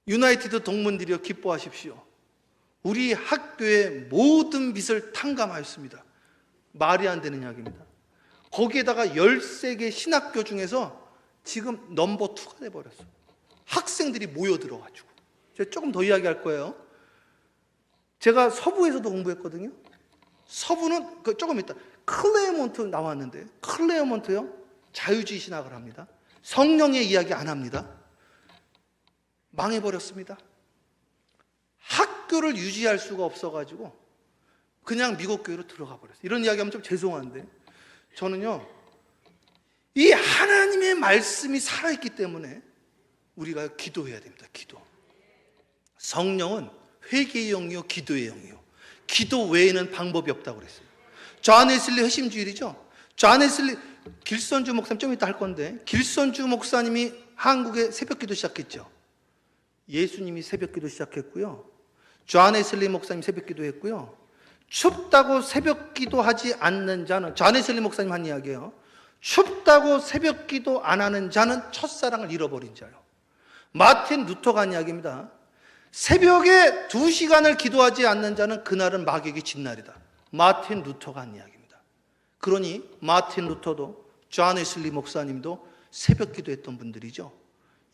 유나이티드 동문들이여 기뻐하십시오. 우리 학교의 모든 빚을 탕감하였습니다. 말이 안 되는 이야기입니다. 거기에다가 13개 신학교 중에서 지금 넘버 2가 돼버렸어. 학생들이 모여들어가지고. 제가 조금 더 이야기할 거예요. 제가 서부에서도 공부했거든요. 서부는 조금 있다. 클레어몬트 나왔는데, 클레어몬트요, 자유주의 신학을 합니다. 성령의 이야기 안 합니다. 망해버렸습니다. 학교를 유지할 수가 없어가지고 그냥 미국 교회로 들어가 버렸어요. 이런 이야기하면 좀 죄송한데, 저는요, 이 하나님의 말씀이 살아있기 때문에 우리가 기도해야 됩니다. 기도. 성령은 회개의 영이요 기도의 영이요, 기도 외에는 방법이 없다고 그랬어요. 존 웨슬리 회심주일이죠. 존 웨슬리, 길선주 목사님 좀 이따 할 건데, 길선주 목사님이 한국에 새벽기도 시작했죠. 예수님이 새벽기도 시작했고요, 존 웨슬리 목사님 새벽기도 했고요. 춥다고 새벽기도 하지 않는 자는, 존 웨슬리 목사님 한 이야기예요. 춥다고 새벽기도 안 하는 자는 첫사랑을 잃어버린 자요. 마틴 루터가 한 이야기입니다. 새벽에 2시간을 기도하지 않는 자는 그날은 마귀에게 진 날이다. 마틴 루터가 한 이야기입니다. 그러니 마틴 루터도 존 웨슬리 목사님도 새벽기도 했던 분들이죠.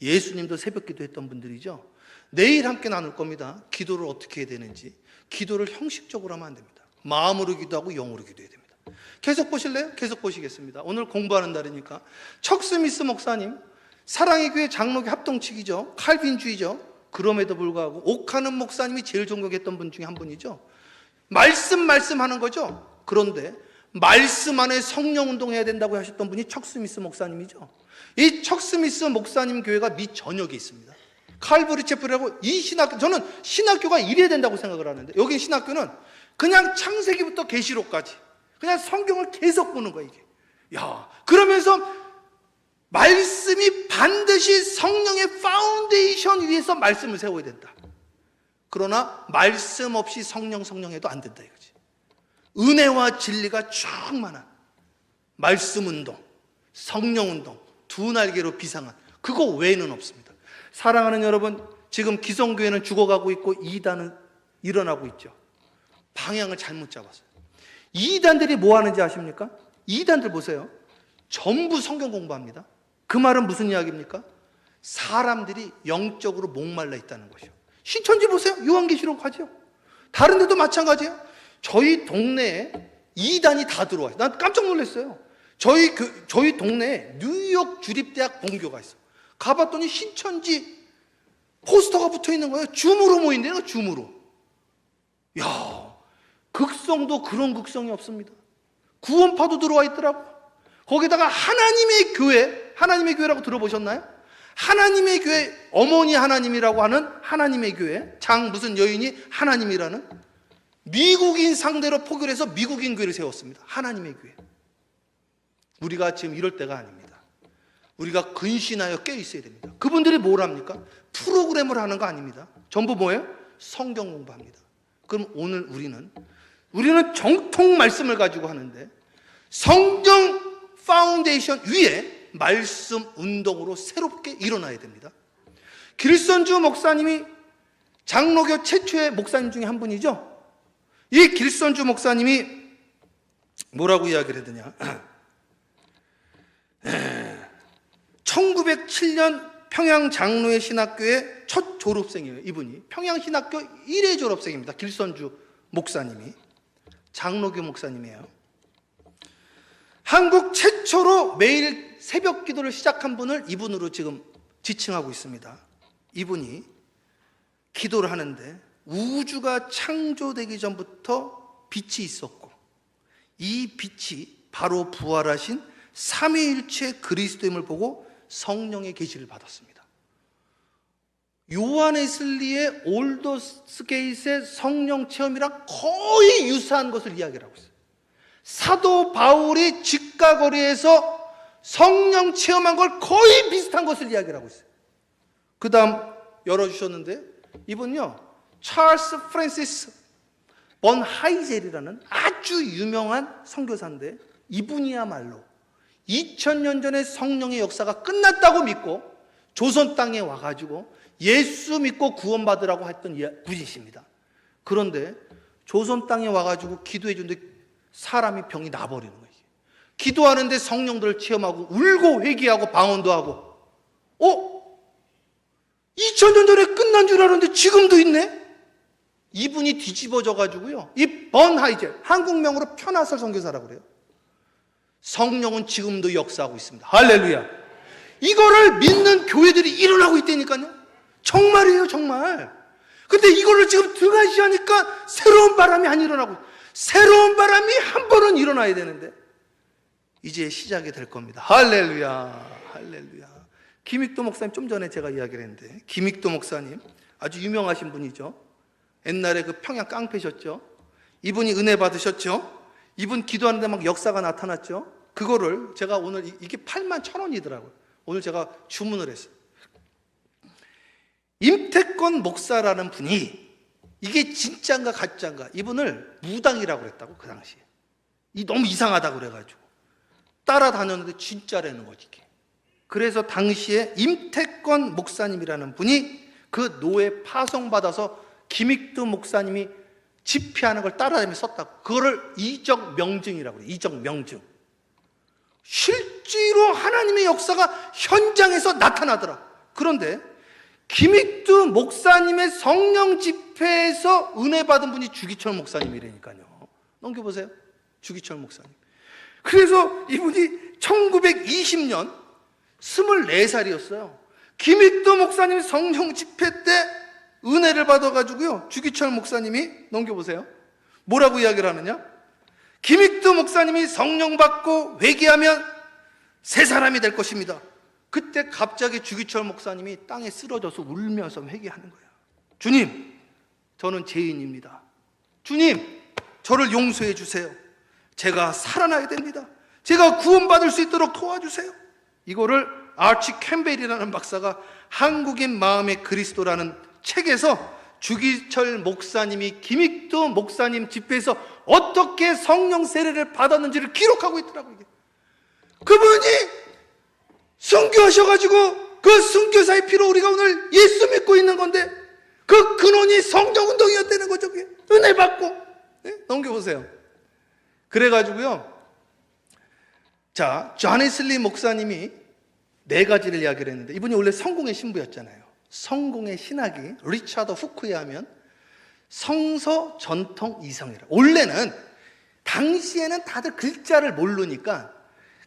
예수님도 새벽기도 했던 분들이죠. 내일 함께 나눌 겁니다. 기도를 어떻게 해야 되는지. 기도를 형식적으로 하면 안 됩니다. 마음으로 기도하고 영으로 기도해야 됩니다. 계속 보실래요? 계속 보시겠습니다. 오늘 공부하는 날이니까. 척 스미스 목사님, 사랑의 교회 장로교 합동측이죠. 칼빈주의죠. 그럼에도 불구하고 오카는 목사님이 제일 존경했던 분 중에 한 분이죠. 말씀하는 거죠. 그런데 말씀 안에 성령 운동해야 된다고 하셨던 분이 척 스미스 목사님이죠. 이 척 스미스 목사님 교회가 미 전역에 있습니다. 칼브리 채플이라고, 이 신학교, 저는 신학교가 이래야 된다고 생각을 하는데, 여기 신학교는 그냥 창세기부터 계시록까지 그냥 성경을 계속 보는 거예요, 이게. 야, 그러면서 말씀이 반드시 성령의 파운데이션 위에서 말씀을 세워야 된다. 그러나 말씀 없이 성령 해도 안 된다 이거지. 은혜와 진리가 충만한 말씀 운동, 성령 운동, 두 날개로 비상한 그거 외에는 없습니다. 사랑하는 여러분, 지금 기성교회는 죽어가고 있고 이단은 일어나고 있죠. 방향을 잘못 잡았어요. 이단들이 뭐 하는지 아십니까? 이단들 보세요. 전부 성경 공부합니다. 그 말은 무슨 이야기입니까? 사람들이 영적으로 목말라 있다는 것이요. 신천지 보세요. 요한계시록 하죠. 다른 데도 마찬가지예요. 저희 동네에 이단이 다 들어와요. 난 깜짝 놀랐어요. 저희 동네에 뉴욕 주립대학 본교가 있어. 가봤더니 신천지 포스터가 붙어 있는 거예요. 줌으로 모인대요. 줌으로. 야, 극성도 그런 극성이 없습니다. 구원파도 들어와 있더라고. 거기다가 하나님의 교회라고 들어보셨나요? 하나님의 교회, 어머니 하나님이라고 하는 하나님의 교회, 장 무슨 여인이 하나님이라는 미국인 상대로 포교를 해서 미국인 교회를 세웠습니다. 하나님의 교회. 우리가 지금 이럴 때가 아닙니다. 우리가 근신하여 깨어 있어야 됩니다. 그분들이 뭘 합니까? 프로그램을 하는 거 아닙니다. 전부 뭐예요? 성경 공부합니다. 그럼 오늘 우리는 정통 말씀을 가지고 하는데 성경 파운데이션 위에 말씀 운동으로 새롭게 일어나야 됩니다. 길선주 목사님이 장로교 최초의 목사님 중에 한 분이죠. 이 길선주 목사님이 뭐라고 이야기를 했느냐. 1907년 평양 장로의 신학교의 첫 졸업생이에요. 이분이 평양신학교 1회 졸업생입니다. 길선주 목사님이 장로교 목사님이에요. 한국 최초로 매일 새벽 기도를 시작한 분을 이분으로 지금 지칭하고 있습니다. 이분이 기도를 하는데 우주가 창조되기 전부터 빛이 있었고 이 빛이 바로 부활하신 삼위일체 그리스도임을 보고 성령의 계시를 받았습니다. 요한 웨슬리의 올더스게이트의 성령 체험이랑 거의 유사한 것을 이야기를 하고 있어요. 사도 바울이 직가거리에서 성령 체험한 걸 거의 비슷한 것을 이야기를 하고 있어요. 그 다음 열어주셨는데 이분요, 찰스 프랜시스 번 하이젤이라는 아주 유명한 선교사인데 이분이야말로 2000년 전에 성령의 역사가 끝났다고 믿고 조선 땅에 와가지고 예수 믿고 구원받으라고 했던 분이십니다. 그런데 조선 땅에 와가지고 기도해 주는데 사람이 병이 나버리는 거예요. 기도하는데 성령들을 체험하고 울고 회개하고 방언도 하고 2000년 전에 끝난 줄 알았는데 지금도 있네? 이분이 뒤집어져가지고요, 이 번하이젤, 한국명으로 편하설 선교사라고 그래요. 성령은 지금도 역사하고 있습니다. 할렐루야. 이거를 믿는 교회들이 일어나고 있다니까요. 정말이에요, 정말. 근데 이거를 지금 등한시하니까 새로운 바람이 안 일어나고, 새로운 바람이 한 번은 일어나야 되는데 이제 시작이 될 겁니다. 할렐루야, 할렐루야. 김익도 목사님, 좀 전에 제가 이야기를 했는데 김익도 목사님 아주 유명하신 분이죠. 옛날에 그 평양 깡패셨죠. 이분이 은혜 받으셨죠. 이분 기도하는데 막 역사가 나타났죠. 그거를 제가 오늘 이게 81,000원이더라고요. 오늘 제가 주문을 했어요. 임태권 목사라는 분이 이게 진짜인가 가짜인가, 이분을 무당이라고 그랬다고. 그 당시에 너무 이상하다고 그래가지고 따라다녔는데 진짜라는 거지 이게. 그래서 당시에 임태권 목사님이라는 분이 그 노예 파송받아서 김익두 목사님이 집회하는 걸 따라다니면서 썼다고. 그거를 이적 명증이라고 그래요. 이적 명증. 실제로 하나님의 역사가 현장에서 나타나더라. 그런데 김익두 목사님의 성령 집회에서 은혜 받은 분이 주기철 목사님이라니까요. 넘겨보세요. 주기철 목사님. 그래서 이분이 1920년 24살이었어요. 김익도 목사님 성령 집회 때 은혜를 받아가지고요, 주기철 목사님이 넘겨보세요. 뭐라고 이야기를 하느냐? 김익도 목사님이 성령 받고 회개하면 새 사람이 될 것입니다. 그때 갑자기 주기철 목사님이 땅에 쓰러져서 울면서 회개하는 거예요. 주님, 저는 죄인입니다. 주님, 저를 용서해 주세요. 제가 살아나야 됩니다. 제가 구원받을 수 있도록 도와주세요. 이거를 아치 캠벨이라는 박사가 한국인 마음의 그리스도라는 책에서 주기철 목사님이 김익도 목사님 집회에서 어떻게 성령 세례를 받았는지를 기록하고 있더라고요. 그분이 순교하셔가지고 그 순교사의 피로 우리가 오늘 예수 믿고 있는 건데, 그 근원이 성령운동이었다는 거죠. 그게 은혜 받고. 네? 넘겨보세요. 그래가지고요, 자, 존 웨슬리 목사님이 4가지를 이야기를 했는데, 이분이 원래 성공의 신부였잖아요. 성공의 신학이 리차드 후크에 하면 성서, 전통, 이성이라. 원래는 당시에는 다들 글자를 모르니까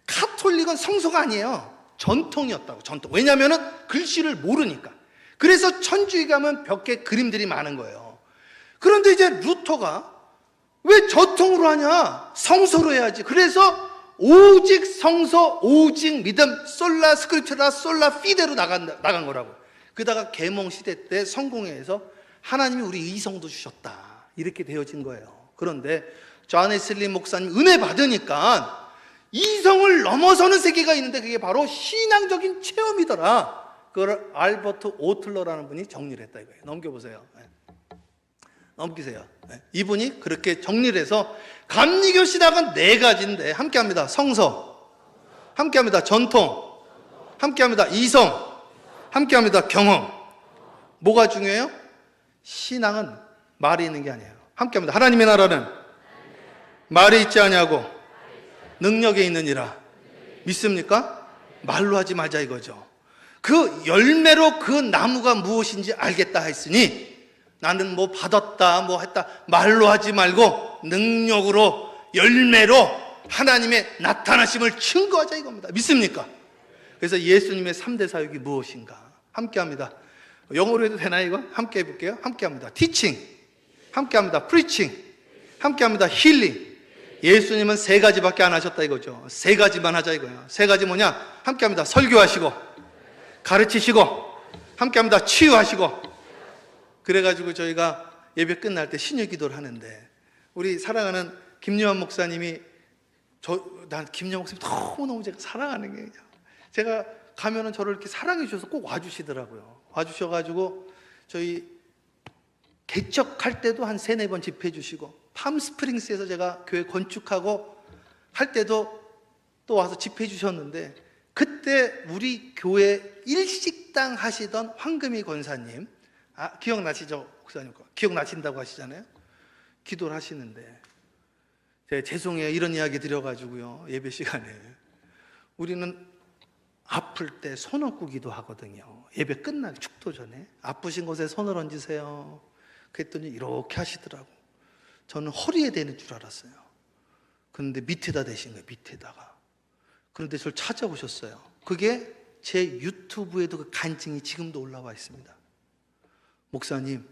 카톨릭은 성서가 아니에요. 전통이었다고. 전통. 왜냐하면 글씨를 모르니까. 그래서 천주교 가면 벽에 그림들이 많은 거예요. 그런데 이제 루터가 왜 전통으로 하냐? 성서로 해야지. 그래서 오직 성서, 오직 믿음, 솔라 스크립처라, 솔라 피데로 나간 거라고. 그러다가 계몽 시대 때 성공회에서 하나님이 우리 이성도 주셨다, 이렇게 되어진 거예요. 그런데 존 웨슬리 목사님 은혜 받으니까 이성을 넘어서는 세계가 있는데, 그게 바로 신앙적인 체험이더라. 그걸 알버트 오틀러라는 분이 정리를 했다 이거예요. 넘겨보세요. 넘기세요. 이분이 그렇게 정리를 해서 감리교 신학은 4가지인데 함께합니다. 성서, 함께합니다. 전통, 함께합니다. 이성, 함께합니다. 경험. 뭐가 중요해요? 신앙은 말이 있는 게 아니에요. 함께합니다. 하나님의 나라는 말에 있지 아니하고 능력에 있느니라. 믿습니까? 말로 하지 말자 이거죠. 그 열매로 그 나무가 무엇인지 알겠다 했으니, 나는 뭐 받았다 뭐 했다 말로 하지 말고 능력으로, 열매로 하나님의 나타나심을 증거하자 이겁니다. 믿습니까? 그래서 예수님의 3대 사역이 무엇인가? 함께합니다. 영어로 해도 되나 이거? 함께 해볼게요. 함께합니다. 티칭, 함께합니다. 프리칭, 함께합니다. 힐링. 예수님은 3가지밖에 안 하셨다 이거죠. 3가지만 하자 이거예요. 3가지 뭐냐? 함께합니다. 설교하시고, 가르치시고, 함께합니다. 치유하시고. 그래가지고 저희가 예배 끝날 때 신유 기도를 하는데, 우리 사랑하는 김요한 목사님이, 난 김요한 목사님 너무너무 제가 사랑하는 게, 제가 가면은 저를 이렇게 사랑해 주셔서 꼭 와주시더라고요. 와주셔가지고 저희 개척할 때도 한 3-4번 집회해 주시고, 팜스프링스에서 제가 교회 건축하고 할 때도 또 와서 집회해 주셨는데, 그때 우리 교회 일식당 하시던 황금희 권사님, 기억나시죠? 목사님 기억나신다고 하시잖아요. 기도를 하시는데, 제가 죄송해요 이런 이야기 드려가지고요, 예배 시간에 우리는 아플 때 손 얹고 기도하거든요. 예배 끝나기 축도 전에 아프신 곳에 손을 얹으세요. 그랬더니 이렇게 하시더라고. 저는 허리에 대는 줄 알았어요. 그런데 밑에다 대신 거예요. 밑에다가. 그런데 저를 찾아오셨어요. 그게 제 유튜브에도 그 간증이 지금도 올라와 있습니다. 목사님,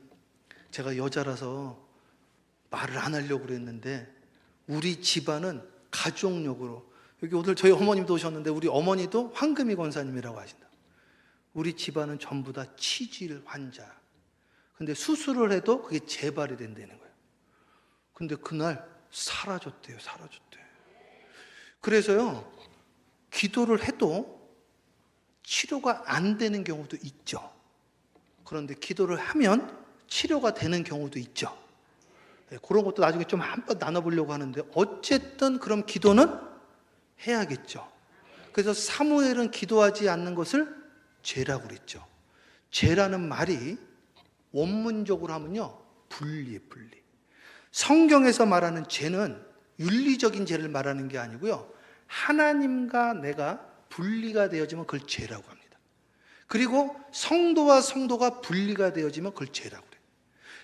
제가 여자라서 말을 안 하려고 그랬는데 우리 집안은 가족력으로, 여기 오늘 저희 어머님도 오셨는데 우리 어머니도 황금희 권사님이라고 하신다. 우리 집안은 전부 다 치질 환자. 근데 수술을 해도 그게 재발이 된다는 거예요. 근데 그날 사라졌대요. 그래서요, 기도를 해도 치료가 안 되는 경우도 있죠. 그런데 기도를 하면 치료가 되는 경우도 있죠. 그런 것도 나중에 좀 한번 나눠보려고 하는데, 어쨌든 그럼 기도는 해야겠죠. 그래서 사무엘은 기도하지 않는 것을 죄라고 그랬죠. 죄라는 말이 원문적으로 하면요, 분리예요, 분리. 성경에서 말하는 죄는 윤리적인 죄를 말하는 게 아니고요, 하나님과 내가 분리가 되어지면 그걸 죄라고 합니다. 그리고 성도와 성도가 분리가 되어지면 그걸 죄라고 그래요.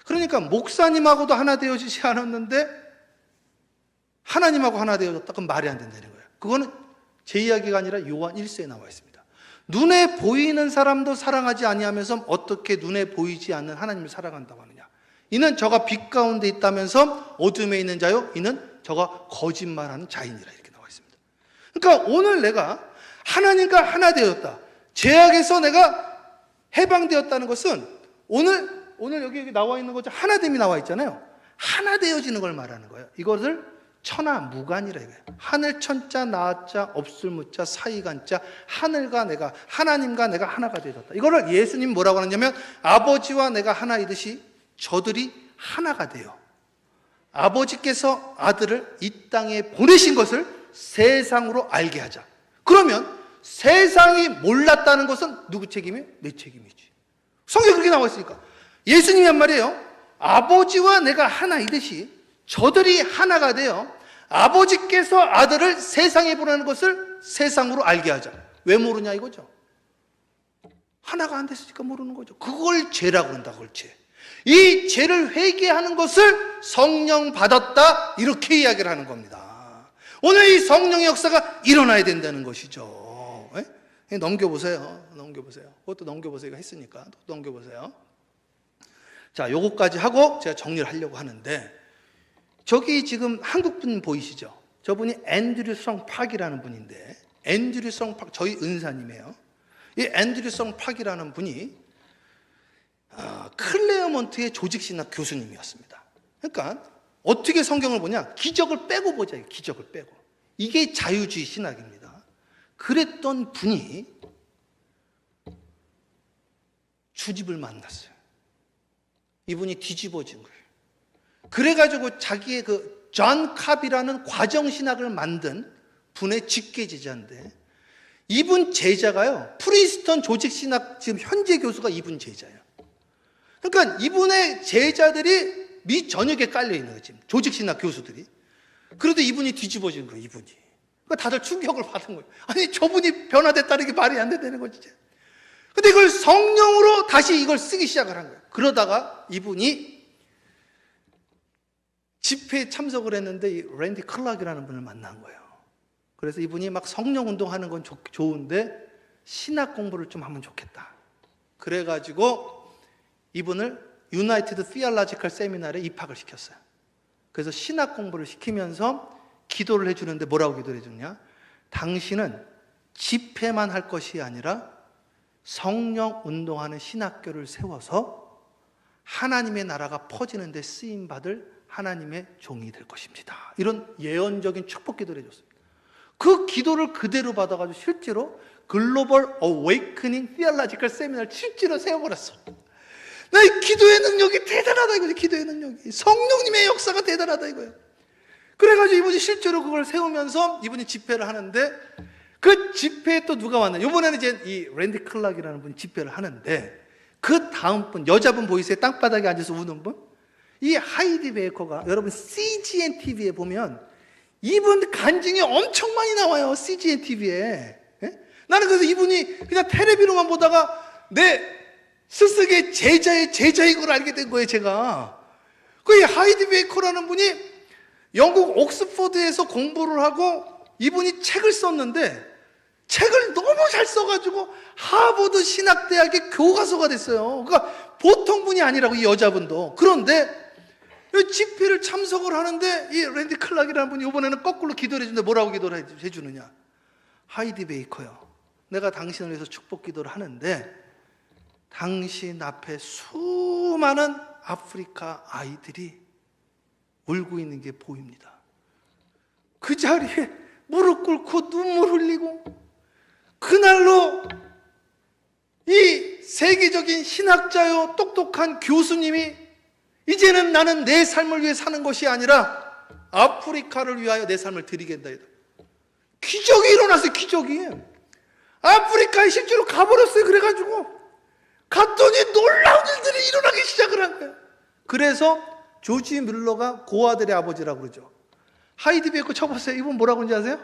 그러니까 목사님하고도 하나 되어지지 않았는데 하나님하고 하나 되어졌다. 그건 말이 안 된다는 거예요. 그거는 제 이야기가 아니라 요한 1서에 나와 있습니다. 눈에 보이는 사람도 사랑하지 아니하면서 어떻게 눈에 보이지 않는 하나님을 사랑한다고 하느냐. 이는 저가 빛 가운데 있다면서 어둠에 있는 자요, 이는 저가 거짓말하는 자인이라, 이렇게 나와 있습니다. 그러니까 오늘 내가 하나님과 하나 되었다, 죄악에서 내가 해방되었다는 것은 오늘 여기 나와 있는 거죠. 하나됨이 나와 있잖아요. 하나 되어지는 걸 말하는 거예요. 이것을 천하무간이라 이거예요. 하늘 천자, 나자, 없을 무자, 사이간자, 하늘과 내가, 하나님과 내가 하나가 되어졌다. 이거를 예수님 뭐라고 하느냐면, 아버지와 내가 하나이듯이 저들이 하나가 돼요. 아버지께서 아들을 이 땅에 보내신 것을 세상으로 알게 하자. 그러면 세상이 몰랐다는 것은 누구 책임이에요? 내 책임이지. 성경에 그렇게 나와 있으니까. 예수님이 한 말이에요. 아버지와 내가 하나이듯이 저들이 하나가 되어 아버지께서 아들을 세상에 보내는 것을 세상으로 알게 하자. 왜 모르냐 이거죠. 하나가 안 됐으니까 모르는 거죠. 그걸 죄라고 한다. 그걸 죄. 이 죄를 회개하는 것을 성령 받았다, 이렇게 이야기를 하는 겁니다. 오늘 이 성령의 역사가 일어나야 된다는 것이죠. 네? 넘겨보세요. 그것도 넘겨보세요. 했으니까 또 넘겨보세요. 자, 요거까지 하고 제가 정리를 하려고 하는데, 저기 지금 한국분 보이시죠? 저분이 앤드류 성팍이라는 분인데, 앤드류 성팍, 저희 은사님이에요. 이 앤드류 성팍이라는 분이 클레어먼트의 조직신학 교수님이었습니다. 그러니까 어떻게 성경을 보냐? 기적을 빼고 보자. 기적을 빼고. 이게 자유주의 신학입니다. 그랬던 분이 주집을 만났어요. 이분이 뒤집어진 거예요. 그래가지고 자기의 그 존 캅이라는 과정신학을 만든 분의 직계제자인데, 이분 제자가요, 프린스턴 조직신학 지금 현재 교수가 이분 제자예요. 그러니까 이분의 제자들이 미 전역에 깔려있는 거예요, 지금 조직신학 교수들이. 그래도 이분이 뒤집어진 거예요, 이분이. 그러니까 다들 충격을 받은 거예요. 아니, 저분이 변화됐다는 게 말이 안 된다는 거지. 근데 이걸 성령으로 다시 이걸 쓰기 시작을 한 거예요. 그러다가 이분이 집회에 참석을 했는데 이 랜디 클락이라는 분을 만난 거예요. 그래서 이분이 막 성령 운동하는 건 좋은데 신학 공부를 좀 하면 좋겠다. 그래가지고 이분을 유나이티드 티올로지컬 세미나에 입학을 시켰어요. 그래서 신학 공부를 시키면서 기도를 해주는데 뭐라고 기도를 해주냐? 당신은 집회만 할 것이 아니라 성령 운동하는 신학교를 세워서 하나님의 나라가 퍼지는 데 쓰임받을 하나님의 종이 될 것입니다. 이런 예언적인 축복 기도를 해줬습니다. 그 기도를 그대로 받아가지고 실제로 글로벌 어웨이크닝 티올로지컬 세미나를 실제로 세워버렸어. 나 이 기도의 능력이 대단하다 이거지. 기도의 능력이, 성령님의 역사가 대단하다 이거예요. 그래가지고 이분이 실제로 그걸 세우면서 이분이 집회를 하는데, 그 집회에 또 누가 왔나? 이번에는 이제 이 랜디 클락이라는 분이 집회를 하는데, 그 다음 분, 여자분 보이세요? 땅바닥에 앉아서 우는 분? 이 하이디 베이커가, 여러분 CGN TV에 보면 이분 간증이 엄청 많이 나와요. CGN TV에. 나는 그래서 이분이 그냥 텔레비로만 보다가 내 스스로의 제자의 제자인 걸 알게 된 거예요, 제가. 그 하이디 베이커라는 분이 영국 옥스퍼드에서 공부를 하고 이분이 책을 썼는데, 책을 너무 잘 써가지고 하버드 신학대학의 교과서가 됐어요. 그러니까 보통 분이 아니라고, 이 여자분도. 그런데 이 집회를 참석을 하는데 이 랜디 클락이라는 분이 이번에는 거꾸로 기도를 해주는데 뭐라고 기도를 해주느냐? 하이디 베이커요, 내가 당신을 위해서 축복 기도를 하는데 당신 앞에 수많은 아프리카 아이들이 울고 있는 게 보입니다. 그 자리에 무릎 꿇고 눈물 흘리고, 그날로 이 세계적인 신학자요 똑똑한 교수님이 이제는 나는 내 삶을 위해 사는 것이 아니라 아프리카를 위하여 내 삶을 드리겠다. 기적이 일어났어요. 기적이. 아프리카에 실제로 가버렸어요. 그래가지고 갔더니 놀라운 일들이 일어나기 시작을 한 거예요. 그래서 조지 뮬러가 고아들의 아버지라고 그러죠. 하이디 베이커 쳐보세요. 이분 뭐라고 하는지 아세요?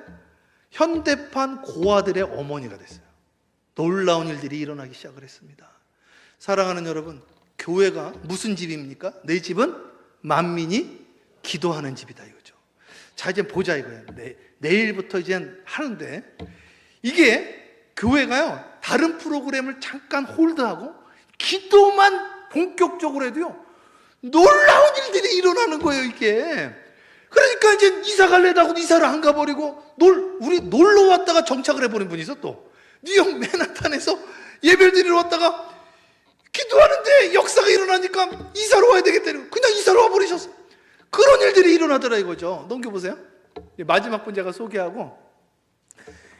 현대판 고아들의 어머니가 됐어요. 놀라운 일들이 일어나기 시작을 했습니다. 사랑하는 여러분, 교회가 무슨 집입니까? 내 집은 만민이 기도하는 집이다 이거죠. 자, 이제 보자 이거예요. 내일부터 이제 하는데, 이게 교회가요, 다른 프로그램을 잠깐 홀드하고 기도만 본격적으로 해도요, 놀라운 일들이 일어나는 거예요, 이게. 그러니까 이제 이사 갈래다고 이사를 안 가버리고, 우리 놀러 왔다가 정착을 해버린 분이 있어, 또. 뉴욕 맨하탄에서 예배를 드리러 왔다가 기도하는데 역사가 일어나니까 이사로 와야 되겠다고 그냥 이사로 와버리셨어. 그런 일들이 일어나더라 이거죠. 넘겨보세요. 마지막 분 제가 소개하고,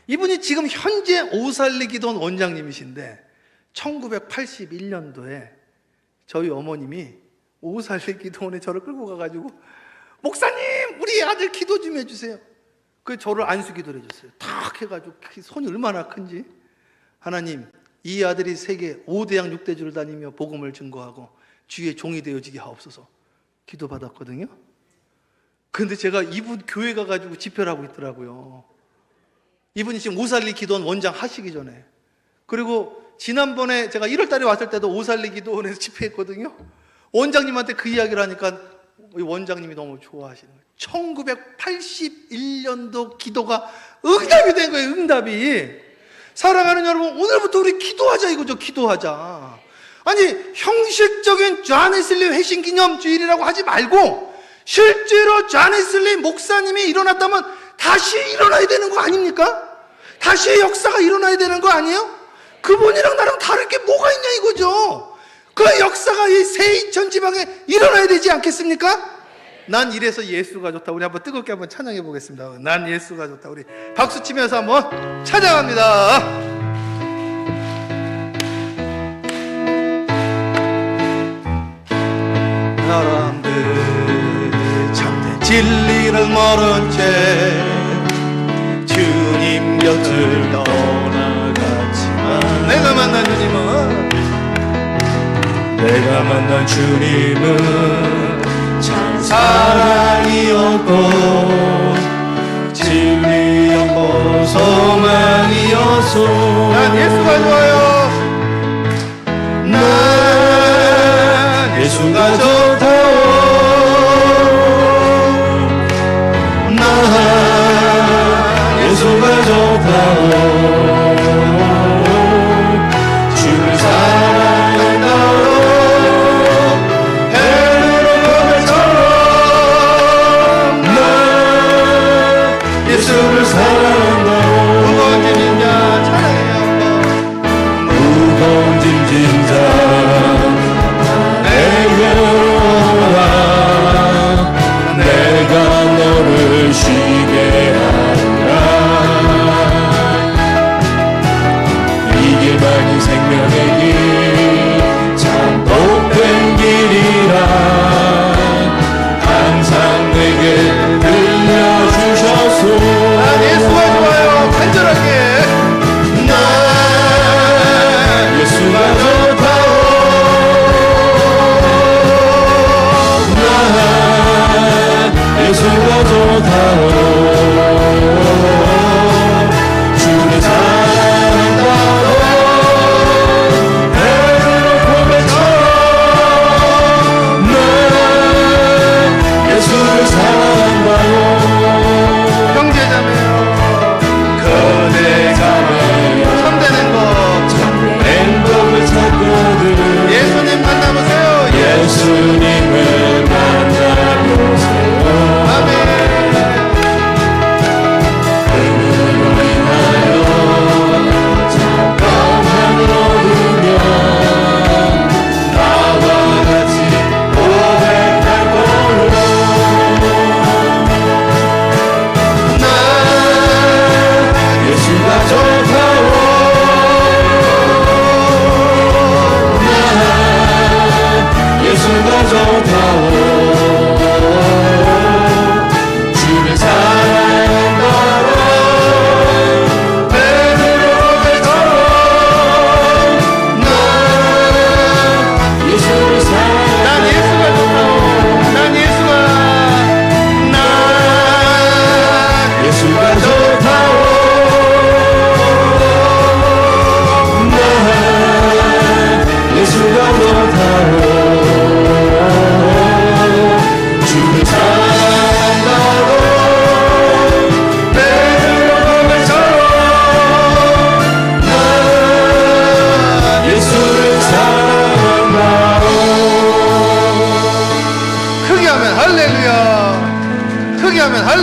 이분이 지금 현재 오살리 기도원 원장님이신데 1981년도에 저희 어머님이 오살리 기도원에 저를 끌고 가가지고, 목사님 우리 아들 기도 좀 해주세요. 그 저를 안수 기도를 해줬어요. 탁 해가지고 손이 얼마나 큰지. 하나님, 이 아들이 세계 5대양 6대주를 다니며 복음을 증거하고 주의 종이 되어지게 하옵소서 기도받았거든요. 그런데 제가 이분 교회 가가지고 집회를 하고 있더라고요. 이분이 지금 오살리 기도원 원장 하시기 전에. 그리고 지난번에 제가 1월 달에 왔을 때도 오살리 기도원에서 집회했거든요. 원장님한테 그 이야기를 하니까 원장님이 너무 좋아하시는 거예요. 1981년도 기도가 응답이 된 거예요. 응답이. 사랑하는 여러분, 오늘부터 우리 기도하자 이거죠. 기도하자. 아니, 형식적인 존 웨슬리 회심 기념 주일이라고 하지 말고 실제로 존 웨슬리 목사님이 일어났다면 다시 일어나야 되는 거 아닙니까? 다시의 역사가 일어나야 되는 거 아니에요? 그분이랑 나랑 다를 게 뭐가 있냐 이거죠. 그 역사가 이 세이천 지방에 일어나야 되지 않겠습니까? 난 이래서 예수가 좋다. 우리 한번 뜨겁게 한번 찬양해 보겠습니다. 난 예수가 좋다. 우리 박수 치면서 한번 찬양합니다. 사람들 참된 진리를 모른 채 주님 곁을 떠나갔지만, 내가 만난 주님은 참 사랑이었고 진리였고 소망이었소. 난 예수가 좋아요. 난 예수가 좋다오. 난 예수가 좋다오. 주를 사랑한다오. 예수를 사랑한다오. 무거운 짐진 자 찬양해요. 무거운 짐진 자 내게로 오라. 내가 너를 쉬게 하리라. 이게만이 생명의 길, 참 복된 길이라. 항상 내게 들려주셨소. 난 예수가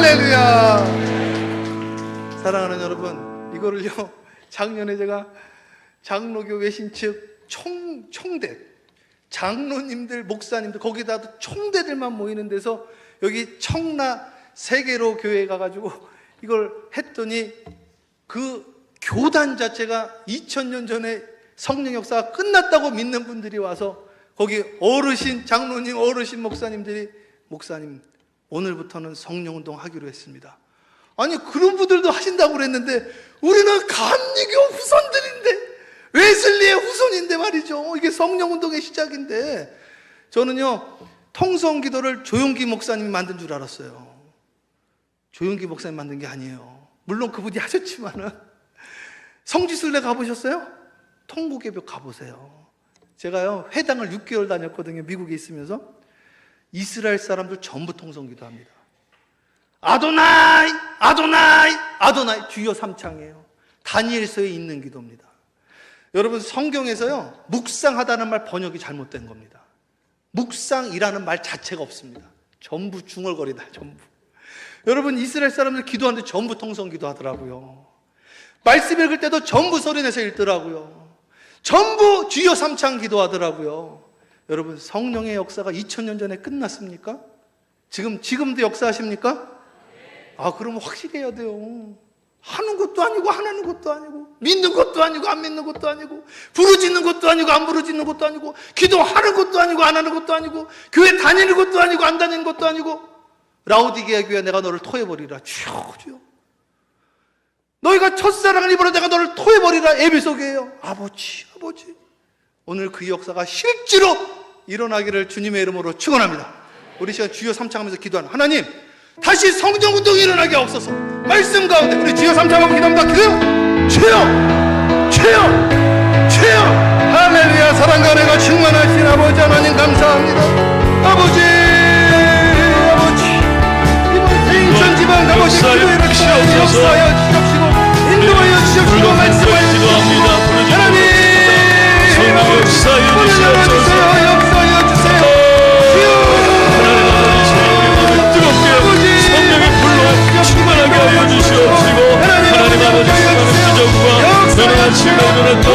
할렐루야. 사랑하는 여러분, 이거를요, 작년에 제가 장로교 외신 측 총대, 장로님들, 목사님들, 거기다 총대들만 모이는 데서 여기 청라 세계로 교회에 가가지고 이걸 했더니 그 교단 자체가 2000년 전에 성령 역사가 끝났다고 믿는 분들이 와서 거기 어르신, 장로님, 어르신 목사님들이 목사님 오늘부터는 성령운동 하기로 했습니다. 아니 그런 분들도 하신다고 그랬는데 우리는 감리교 후손들인데, 웨슬리의 후손인데 말이죠. 이게 성령운동의 시작인데, 저는요 통성기도를 조용기 목사님이 만든 줄 알았어요. 조용기 목사님 만든 게 아니에요. 물론 그분이 하셨지만은, 성지순례 가보셨어요? 통곡의 벽 가보세요. 제가요 회당을 6개월 다녔거든요. 미국에 있으면서. 이스라엘 사람들 전부 통성기도 합니다. 아도나이 아도나이 아도나이, 주여 삼창이에요. 다니엘서에 있는 기도입니다. 여러분, 성경에서요 묵상하다는 말 번역이 잘못된 겁니다. 묵상이라는 말 자체가 없습니다. 전부 중얼거리다, 전부. 여러분, 이스라엘 사람들 기도하는데 전부 통성기도 하더라고요. 말씀 읽을 때도 전부 소리내서 읽더라고요. 전부 주여 삼창 기도하더라고요. 여러분, 성령의 역사가 2000년 전에 끝났습니까? 지금도 역사하십니까? 아, 그러면 확실히 해야 돼요. 하는 것도 아니고 안 하는 것도 아니고, 믿는 것도 아니고 안 믿는 것도 아니고, 부르짖는 것도 아니고 안 부르짖는 것도 아니고, 기도하는 것도 아니고 안 하는 것도 아니고, 교회 다니는 것도 아니고 안 다니는 것도 아니고. 라오디게아 교회, 내가 너를 토해버리라. 주여, 주여. 너희가 첫사랑을 입으라. 내가 너를 토해버리라. 에베소 교회요. 아버지, 아버지. 오늘 그 역사가 실제로 일어나기를 주님의 이름으로 축원합니다. 우리 시간 주여 삼창하면서 기도하는 하나님, 다시 성령운동이 일어나게 하옵소서. 말씀 가운데 우리 주여 삼창하고 기도합니다. 기도요. 주여, 주여, 주여. 할렐루야. 사랑과 은혜가 충만하신 아버지 하나님 감사합니다. 아버지, 아버지, 이번 인천 지방 아버지 기도회를 통하여 역사하여 주십시오. 인도하여 주십시오. 말씀하여 주십시오. 하나님, 역사하여 주세요. 역사하여 주세요. 충만하게 하여 주시옵시고, 하나님 아버지, 수많은 지적과 변화한 신뢰가 일어났고,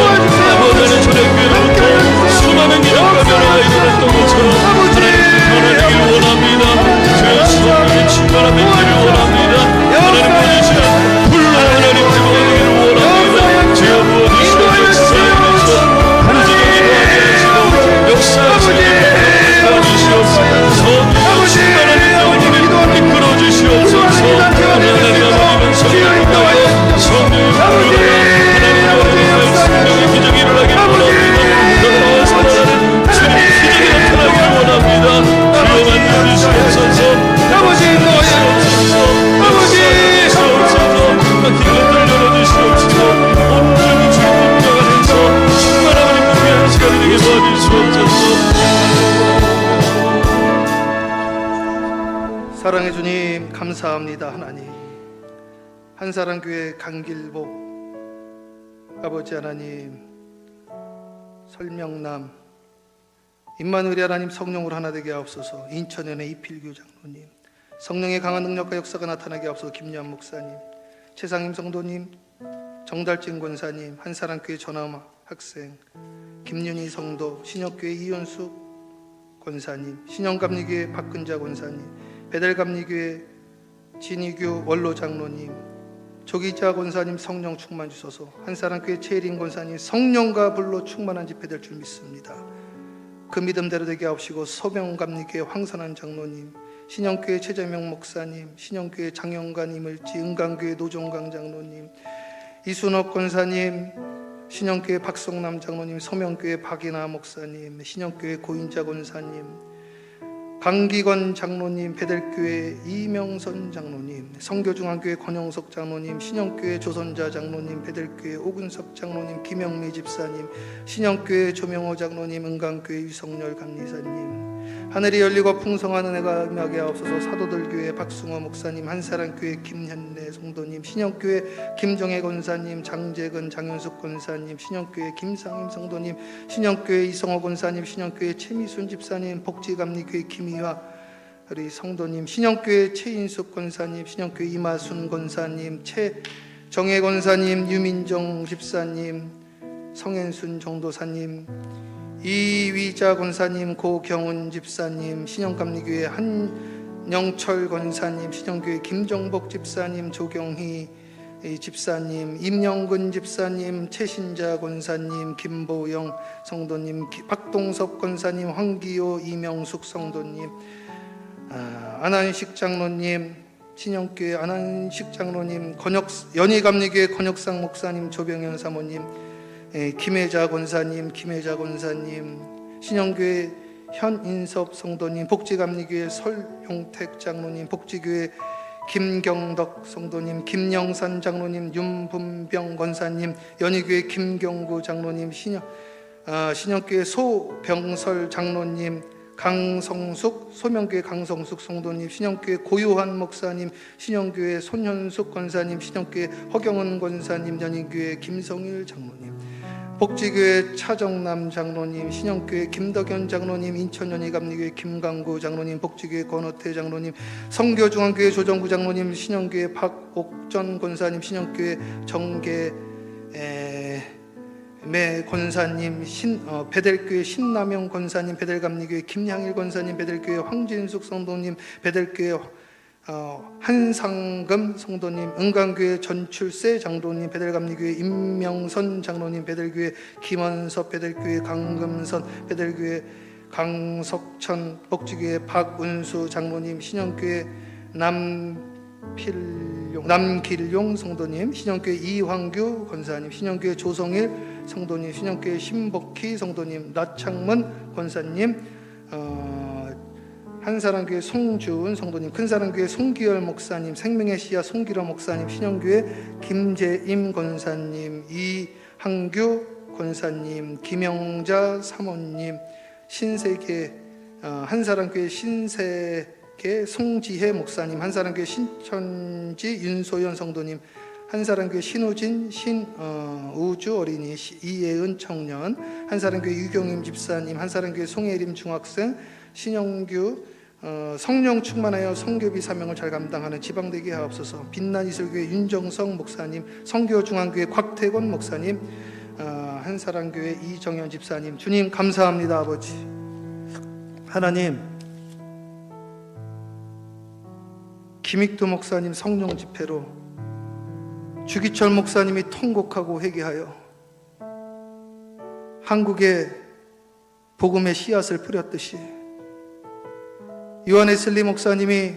아버지는 초대교회로부터 수많은 기적과 변화가 일어났던 것처럼 하나님 변화되기를 원합니다. 주여 성령의 충만함이 있기를 원합니다. 하나님 이 시간 불로 하나님 기도하기를 원합니다. 주여 부어주시고 역사하여주시고 부르짖기도 하게 하시고 역사하시고 도와주시옵소서. 성령의 충만한 인도하기를 이끌어 주시옵소서. 하나님 아버지는 성령을 통하여 성령의 불로 하나님 성령의 기적이 일어나기를 원합니다. 너와 살아가는 주님의 기적이 나타나기를 원합니다. 주여 만나주시옵소서. 아버지 인도하여 아버지 주시옵소서. 막힌 것들을 열어주시옵소서. 온전히 주님 인정하면서 충만함을 입는 귀한 시간이 되게 도와주시옵소서. 사랑의 주님 감사합니다. 하나님, 한사랑교회 강길복 아버지 하나님, 설명남 임마누엘이 하나님 성령으로 하나 되게 하옵소서. 인천연의 이필규 장로님, 성령의 강한 능력과 역사가 나타나게 하옵소서. 김유한 목사님, 최상임 성도님, 정달진 권사님, 한사랑교회 전함 학생, 김윤희 성도, 신역교회 이현숙 권사님, 신영감리교회 박근자 권사님, 베델감리교회 진희교 원로 장로님, 조기자 권사님 성령 충만 주소서. 한사랑교회 최혜린 권사님 성령과 불로 충만한 집회 될 줄 믿습니다. 그 믿음대로 되게 하옵시고, 서명감리교회 황선한 장로님, 신영교회 최재명 목사님, 신영교회 장영관 이물지, 은강교회 노종강 장로님, 이순옥 권사님, 신영교회 박성남 장로님, 서명교회 박인하 목사님, 신영교회 고인자 권사님, 강기건 장로님, 베델교회 이명선 장로님, 성교중앙교회 권영석 장로님, 신영교회 조선자 장로님, 베델교회 오근석 장로님, 김영미 집사님, 신영교회 조명호 장로님, 은강교회 유성열 감리사님, 하늘이 열리고 풍성한 은혜가 임하게 하옵소서. 사도들교회 박승호 목사님, 한사랑교회 김현래 성도님, 신영교회 김정혜 권사님, 장재근 장윤숙 권사님, 신영교회 김상임 성도님, 신영교회 이성호 권사님, 신영교회 최미순 집사님, 복지감리교회 김희화 우리 성도님, 신영교회 최인숙 권사님, 신영교회 이마순 권사님, 최정혜 권사님, 유민정 집사님, 성현순 정도사님, 이위자 권사님, 고경훈 집사님, 신영감리교회 한영철 권사님, 신영교회 김정복 집사님, 조경희 집사님, 임영근 집사님, 최신자 권사님, 김보영 성도님, 박동섭 권사님, 황기호, 이명숙 성도님, 안한식 장로님, 신영교회 안한식 장로님, 연희감리교회 권혁상 목사님, 조병현 사모님, 김혜자 권사님, 신영교회 현인섭 성도님, 복지감리교회 설용택 장로님, 복지교회 김경덕 성도님, 김영산 장로님, 윤분병 권사님, 연희교회 김경구 장로님, 신영교회 소병설 장로님, 강성숙, 소명교회 강성숙 성도님, 신영교회 고요한 목사님, 신영교회 손현숙 권사님, 신영교회 허경은 권사님, 연희교회 김성일 장로님, 복지교회 차정남 장로님, 신영교회 김덕현 장로님, 인천연희감리교회 김강구 장로님, 복지교회 권호태 장로님, 성교중앙교회 조정구 장로님, 신영교회 박옥전 권사님, 신영교회 정계 매 권사님, 베델교회 신남영 권사님, 베델감리교회 김향일 권사님, 베델교회 황진숙 성도님, 베델교회 한상금 성도님, 은강교회 전출세 장로님, 베델감리교회 임명선 장로님, 베델교회 김원섭, 베델교회 강금선, 베델교회 강석천, 복지교회 박운수 장로님, 신영교회 남길용 성도님, 신영교회 이황규 권사님, 신영교회 조성일 성도님, 신영교회 신복희 성도님, 나창문 권사님, 한사랑교회 송주은 성도님, 큰사랑교회 송기열 목사님, 생명의 씨앗 송기라 목사님, 신영교회 김재임 권사님, 이항규 권사님, 김영자 사모님, 신세계 한사랑교회 신세계 송지혜 목사님, 한사랑교회 신천지 윤소연 성도님, 한사랑교회 신우진 신우주 어린이, 이예은 청년, 한사랑교회 유경임 집사님, 한사랑교회 송혜림 중학생, 신영규 성령 충만하여 성교비 사명을 잘 감당하는 지방대기 하옵소서. 빛난 이슬교회 윤정성 목사님, 성교중앙교회 곽태권 목사님, 한사랑교회 이정현 집사님, 주님 감사합니다. 아버지 하나님, 김익두 목사님 성령 집회로 주기철 목사님이 통곡하고 회개하여 한국에 복음의 씨앗을 뿌렸듯이 요한웨슬리 목사님이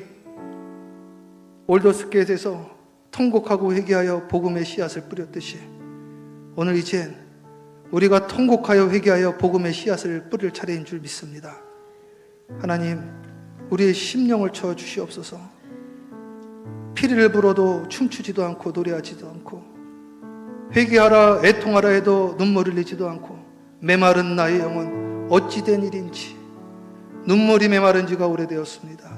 올더스게이트에서 통곡하고 회개하여 복음의 씨앗을 뿌렸듯이 오늘 이젠 우리가 통곡하여 회개하여 복음의 씨앗을 뿌릴 차례인 줄 믿습니다. 하나님, 우리의 심령을 쳐 주시옵소서. 피리를 불어도 춤추지도 않고 노래하지도 않고 회개하라 애통하라 해도 눈물을 흘리지도 않고 메마른 나의 영혼 어찌 된 일인지 눈물이 메마른 지가 오래되었습니다.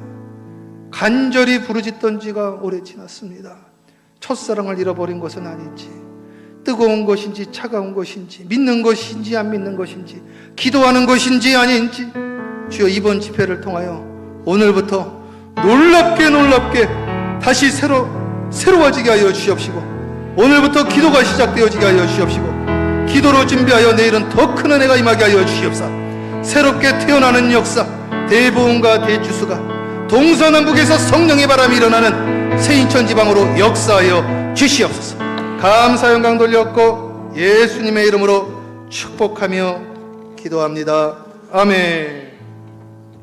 간절히 부르짖던 지가 오래 지났습니다. 첫사랑을 잃어버린 것은 아닌지, 뜨거운 것인지 차가운 것인지, 믿는 것인지 안 믿는 것인지, 기도하는 것인지 아닌지, 주여 이번 집회를 통하여 오늘부터 놀랍게 다시 새로워지게 하여 주시옵시고, 오늘부터 기도가 시작되어지게 하여 주시옵시고, 기도로 준비하여 내일은 더 큰 은혜가 임하게 하여 주시옵사. 새롭게 태어나는 역사, 대보응과 대주수가 동서남북에서 성령의 바람이 일어나는 새인천 지방으로 역사하여 주시옵소서. 감사 영광 돌렸고 예수님의 이름으로 축복하며 기도합니다. 아멘.